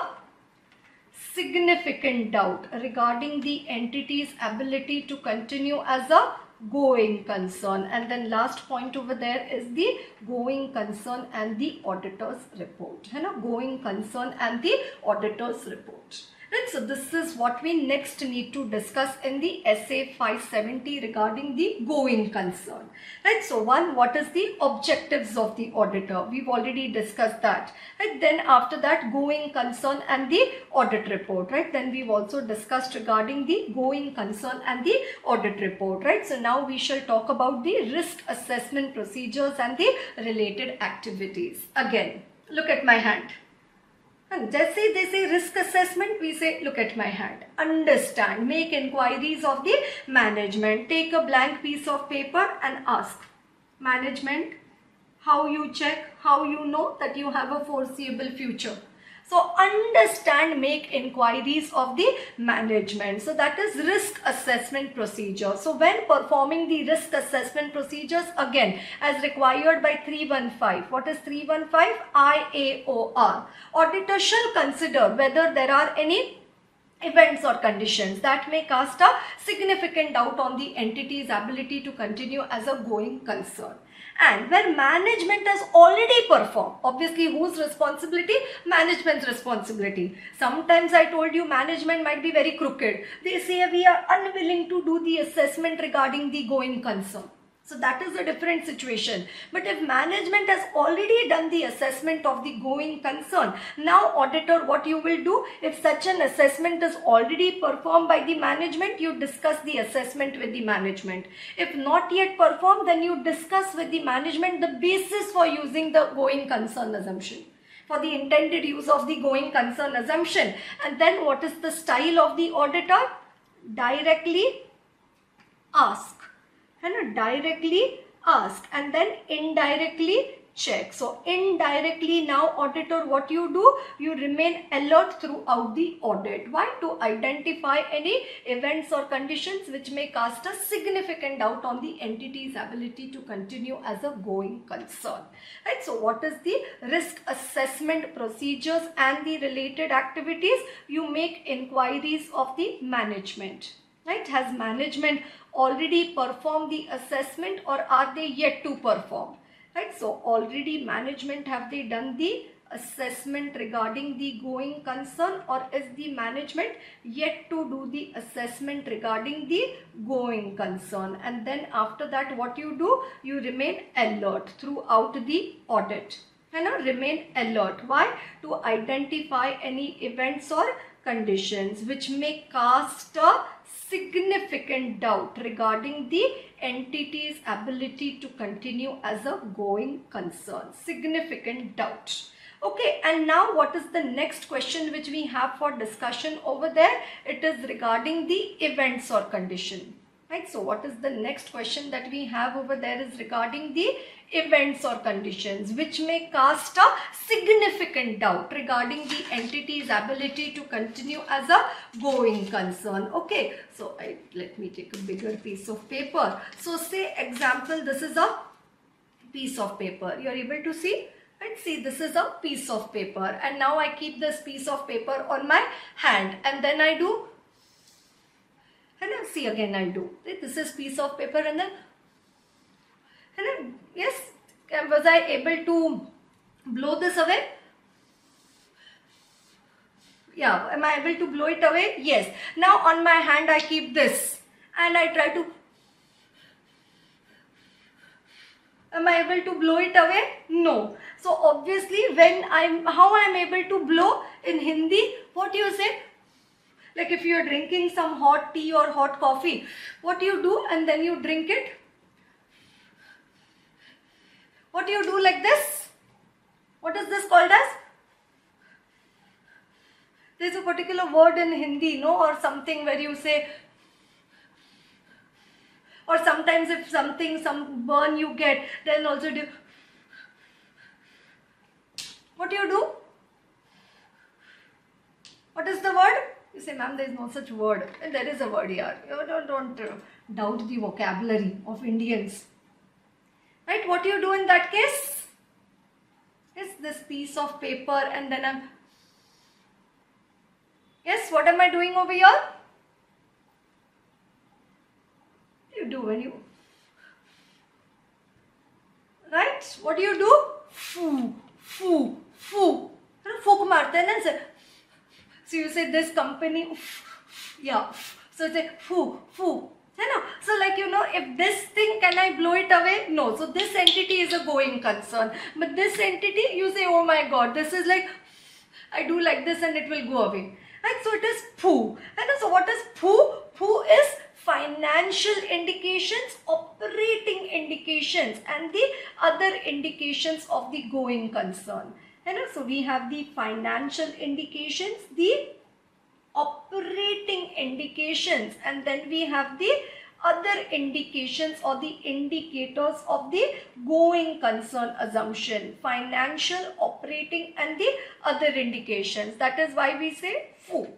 significant doubt regarding the entity's ability to continue as a going concern. And then last point over there is the going concern and the auditor's report. Going concern and the auditor's report. Right, so this is what we next need to discuss in the essay 570 regarding the going concern. Right, so one, what is the objectives of the auditor? We've already discussed that. Right, then after that, going concern and the audit report. Right, then we've also discussed regarding the going concern and the audit report. Right, so now we shall talk about the risk assessment procedures and the related activities. Again, look at my hand. And just say they say risk assessment, we say look at my hand. Understand, make inquiries of the management. Take a blank piece of paper and ask management how you check, how you know that you have a foreseeable future. So understand, make inquiries of the management. So that is risk assessment procedure. So when performing the risk assessment procedures, again as required by 315. What is 315? IAOR. Auditor shall consider whether there are any events or conditions that may cast a significant doubt on the entity's ability to continue as a going concern. And where management has already performed, obviously whose responsibility? Management's responsibility. Sometimes I told you management might be very crooked. They say we are unwilling to do the assessment regarding the going concern. So that is a different situation. But if management has already done the assessment of the going concern, now auditor, what you will do, if such an assessment is already performed by the management, you discuss the assessment with the management. If not yet performed, then you discuss with the management the basis for using the going concern assumption, for the intended use of the going concern assumption. And then what is the style of the auditor? Directly ask. Directly ask and then indirectly check. So indirectly now auditor, what you do? You remain alert throughout the audit. Why? To identify any events or conditions which may cast a significant doubt on the entity's ability to continue as a going concern. Right. So what is the risk assessment procedures and the related activities? You make inquiries of the management. Right. Has management already performed the assessment or are they yet to perform? Right. So already management, have they done the assessment regarding the going concern, or is the management yet to do the assessment regarding the going concern? And then after that, what you do? You remain alert throughout the audit. Remain alert. Why? To identify any events or conditions which may cast a significant doubt regarding the entity's ability to continue as a going concern. Significant doubt. Okay, and now what is the next question which we have for discussion over there? It is regarding the events or condition. Right, so what is the next question that we have over there is regarding the events or conditions which may cast a significant doubt regarding the entity's ability to continue as a going concern. Okay, so let me take a bigger piece of paper. So say example, this is a piece of paper. You are able to see? Right, see, this is a piece of paper, and now I keep this piece of paper on my hand, and then I do, and then see again I do. This is piece of paper, and then yes, was I able to blow this away? Yeah, am I able to blow it away? Yes. Now on my hand I keep this and I try to, am I able to blow it away? No. So obviously how I am able to blow in Hindi, what do you say? Like if you are drinking some hot tea or hot coffee, what do you do? And then you drink it. What do you do like this? What is this called as? There is a particular word in Hindi, no, or something where you say, Or sometimes if some burn you get, then also do. What do you do? What is the word? You say, ma'am, there is no such word. And there is a word here. You don't doubt the vocabulary of Indians. Right? What do you do in that case? Is this piece of paper and then I'm... Yes, what am I doing over here? What do you do when you... Right? What do you do? Foo, foo, foo. Fuk marte na sir. So you say this company, yeah. So it's a foo, foo. So like, you know, if this thing, can I blow it away? No. So this entity is a going concern. But this entity, you say, oh my God, this is like, I do like this and it will go away. And so it is foo. And so what is foo? Foo is financial indications, operating indications, and the other indications of the going concern. So we have the financial indications, the operating indications, and then we have the other indications or the indicators of the going concern assumption. Financial, operating, and the other indications. That is why we say FOO.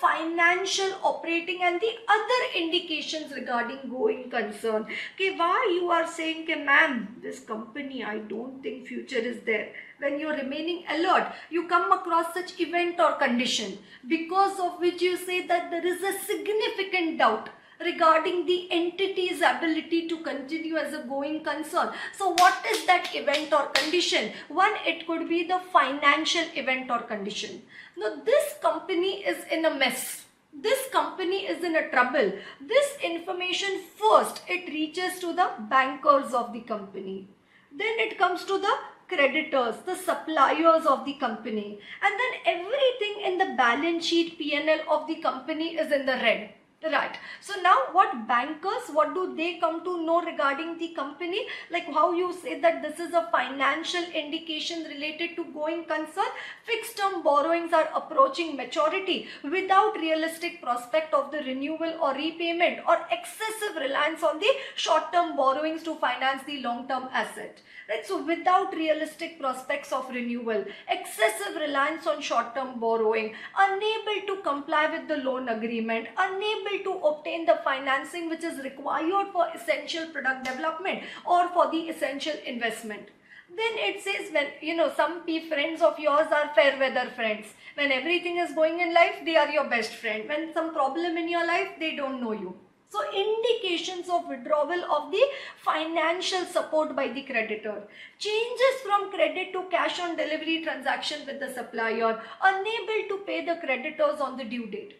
Financial, operating, and the other indications regarding going concern. Okay, why you are saying, okay, ma'am, this company, I don't think future is there. When you are remaining alert, you come across such event or condition because of which you say that there is a significant doubt regarding the entity's ability to continue as a going concern. So what is that event or condition? One, it could be the financial event or condition. Now this company is in a mess. This company is in a trouble. This information first, it reaches to the bankers of the company. Then it comes to the creditors, the suppliers of the company. And then everything in the balance sheet P&L of the company is in the red. Right. So now what bankers, what do they come to know regarding the company? Like how you say that this is a financial indication related to going concern. Fixed term borrowings are approaching maturity without realistic prospect of the renewal or repayment, or excessive reliance on the short term borrowings to finance the long term asset. Right. So without realistic prospects of renewal, excessive reliance on short term borrowing, unable to comply with the loan agreement, unable to obtain the financing which is required for essential product development or for the essential investment. Then it says, when you know some friends of yours are fair weather friends. When everything is going in life, they are your best friend. When some problem in your life, they don't know you. So indications of withdrawal of the financial support by the creditor. Changes from credit to cash on delivery transaction with the supplier. Unable to pay the creditors on the due date.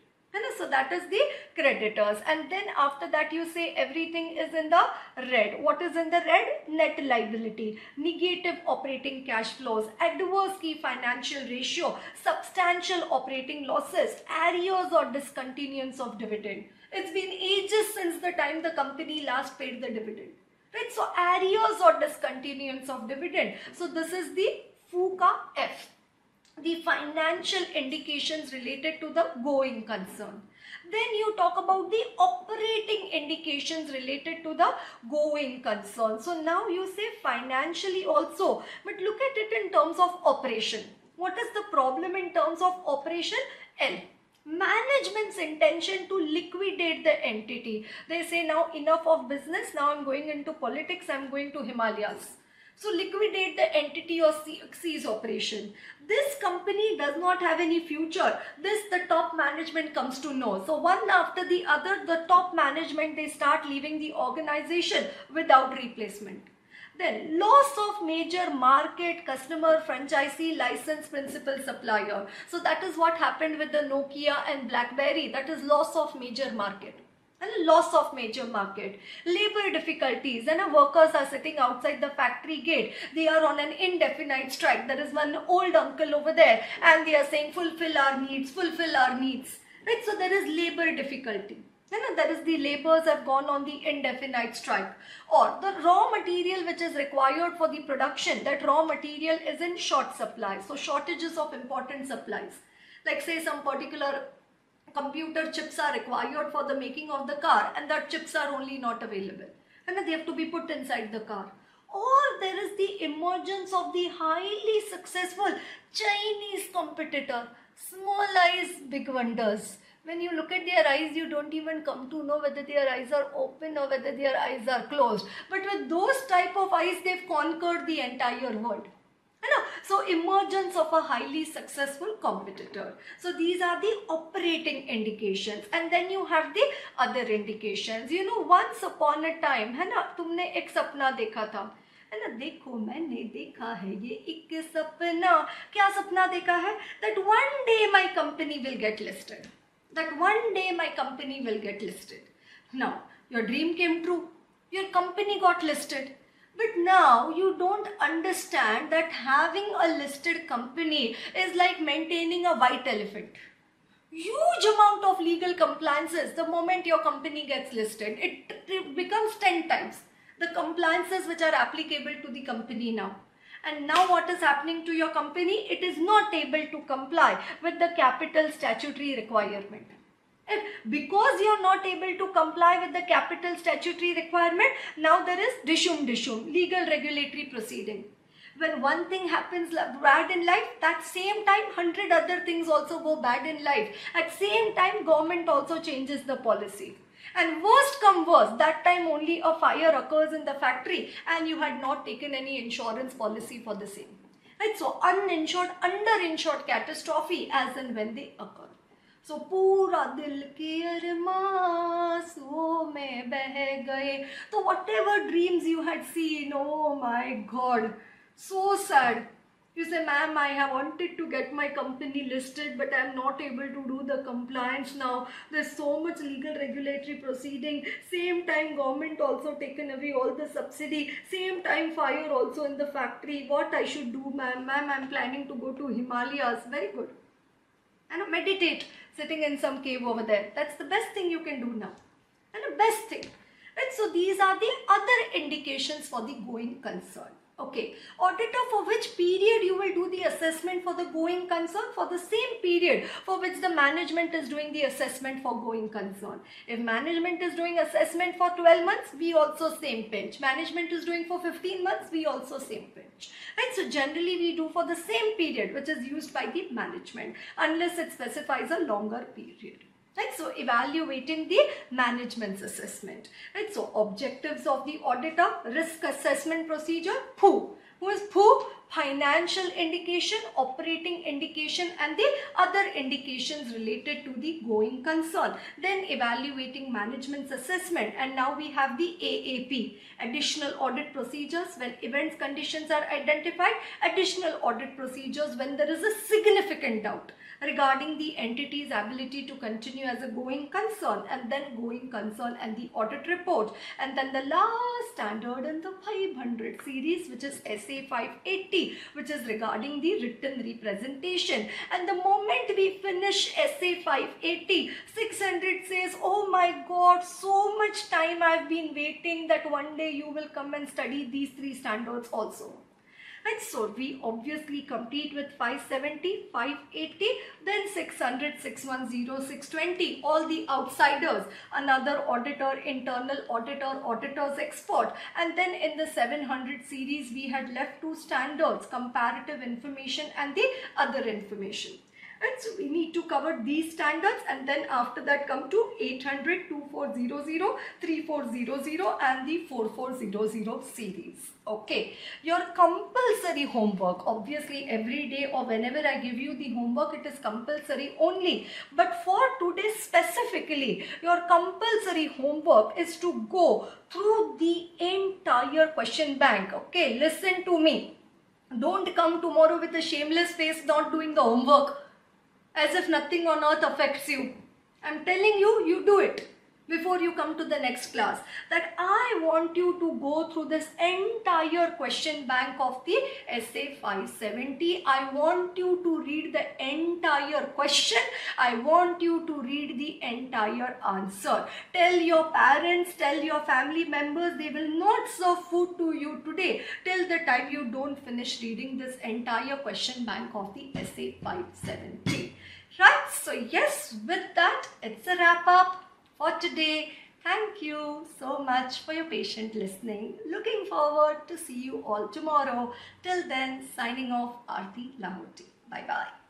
So that is the creditors. And then after that you say everything is in the red. What is in the red? Net liability, negative operating cash flows, adverse key financial ratio, substantial operating losses, arrears or discontinuance of dividend. It's been ages since the time the company last paid the dividend. Right? So arrears or discontinuance of dividend. So this is the FOOCA F. The financial indications related to the going concern. Then you talk about the operating indications related to the going concern. So now you say financially also, but look at it in terms of operation. What is the problem in terms of operation? L. Management's intention to liquidate the entity. They say now enough of business, now I'm going into politics, I'm going to Himalayas. So liquidate the entity or cease operation. This company does not have any future. This the top management comes to know. So one after the other, the top management, they start leaving the organization without replacement. Then loss of major market, customer, franchisee, license, principal supplier. So that is what happened with the Nokia and BlackBerry. That is loss of major market. And loss of major market, labor difficulties, and workers are sitting outside the factory gate. They are on an indefinite strike. There is one old uncle over there and they are saying fulfill our needs, fulfill our needs. Right? So there is labor difficulty. And that is the laborers have gone on the indefinite strike. Or the raw material which is required for the production, that raw material is in short supply. So shortages of important supplies. Like say some particular computer chips are required for the making of the car and the chips are only not available and they have to be put inside the car. Or there is the emergence of the highly successful Chinese competitor. Small eyes, big wonders. When you look at their eyes, you don't even come to know whether their eyes are open or whether their eyes are closed. But with those type of eyes, they've conquered the entire world. So emergence of a highly successful competitor. So these are the operating indications, and then you have the other indications. You know, once upon a time, है ना, तुमने एक सपना देखा था, है ना, देखो मैंने देखा है ये एक सपना. क्या सपना देखा है? That one day my company will get listed. That one day my company will get listed. Now, your dream came true. Your company got listed. But now you don't understand that having a listed company is like maintaining a white elephant. Huge amount of legal compliances the moment your company gets listed. It becomes 10 times the compliances which are applicable to the company now. And now what is happening to your company? It is not able to comply with the capital statutory requirement. Because you are not able to comply with the capital statutory requirement, now there is dishum, legal regulatory proceeding. When one thing happens bad in life, that same time 100 other things also go bad in life. At same time, government also changes the policy. And worst come worst, that time only a fire occurs in the factory and you had not taken any insurance policy for the same. Right? So uninsured, underinsured catastrophe as and when they occur. So पूरा दिल के अरमासों में बह गए. So whatever dreams you had seen, oh my God, so sad. You say, ma'am, I have wanted to get my company listed, but I am not able to do the compliance now. There's so much legal regulatory proceeding. Same time, government also taken away all the subsidy. Same time, fire also in the factory. What I should do, ma'am? Ma'am, I'm planning to go to Himalayas. Very good. And meditate, sitting in some cave over there. That's the best thing you can do now. And the best thing. Right? So these are the other indications for the going concern. Okay, auditor, for which period you will do the assessment for the going concern? For the same period for which the management is doing the assessment for going concern. If management is doing assessment for 12 months, we also same pinch. Management is doing for 15 months, we also same pinch. Right? So generally we do for the same period which is used by the management unless it specifies a longer period. Right, so evaluating the management's assessment. Right, so objectives of the auditor, risk assessment procedure, who is who? Financial indication, operating indication, and the other indications related to the going concern. Then evaluating management's assessment, and now we have the AAP, additional audit procedures when events conditions are identified, additional audit procedures when there is a significant doubt regarding the entity's ability to continue as a going concern, and then going concern and the audit report, and then the last standard in the 500 series, which is SA 580, which is regarding the written representation. And the moment we finish SA 580, 600 says, oh my God, so much time I've been waiting that one day you will come and study these 3 standards also. And so we obviously compete with 570, 580, then 600, 610, 620, all the outsiders, another auditor, internal auditor, auditor's expert. And then in the 700 series, we had left 2 standards, comparative information and the other information. And so we need to cover these standards, and then after that come to 800, 2400, 3400 and the 4400 series. Okay, your compulsory homework, obviously every day or whenever I give you the homework, it is compulsory only. But for today specifically, your compulsory homework is to go through the entire question bank. Okay, listen to me. Don't come tomorrow with a shameless face not doing the homework, as if nothing on earth affects you. I'm telling you, you do it before you come to the next class. That I want you to go through this entire question bank of the SA 570. I want you to read the entire question. I want you to read the entire answer. Tell your parents, tell your family members, they will not serve food to you today till the time you don't finish reading this entire question bank of the SA 570. Right, so yes, with that it's a wrap up for today. Thank you so much for your patient listening. Looking forward to see you all tomorrow. Till then, signing off, Aarti Lahoti. Bye bye.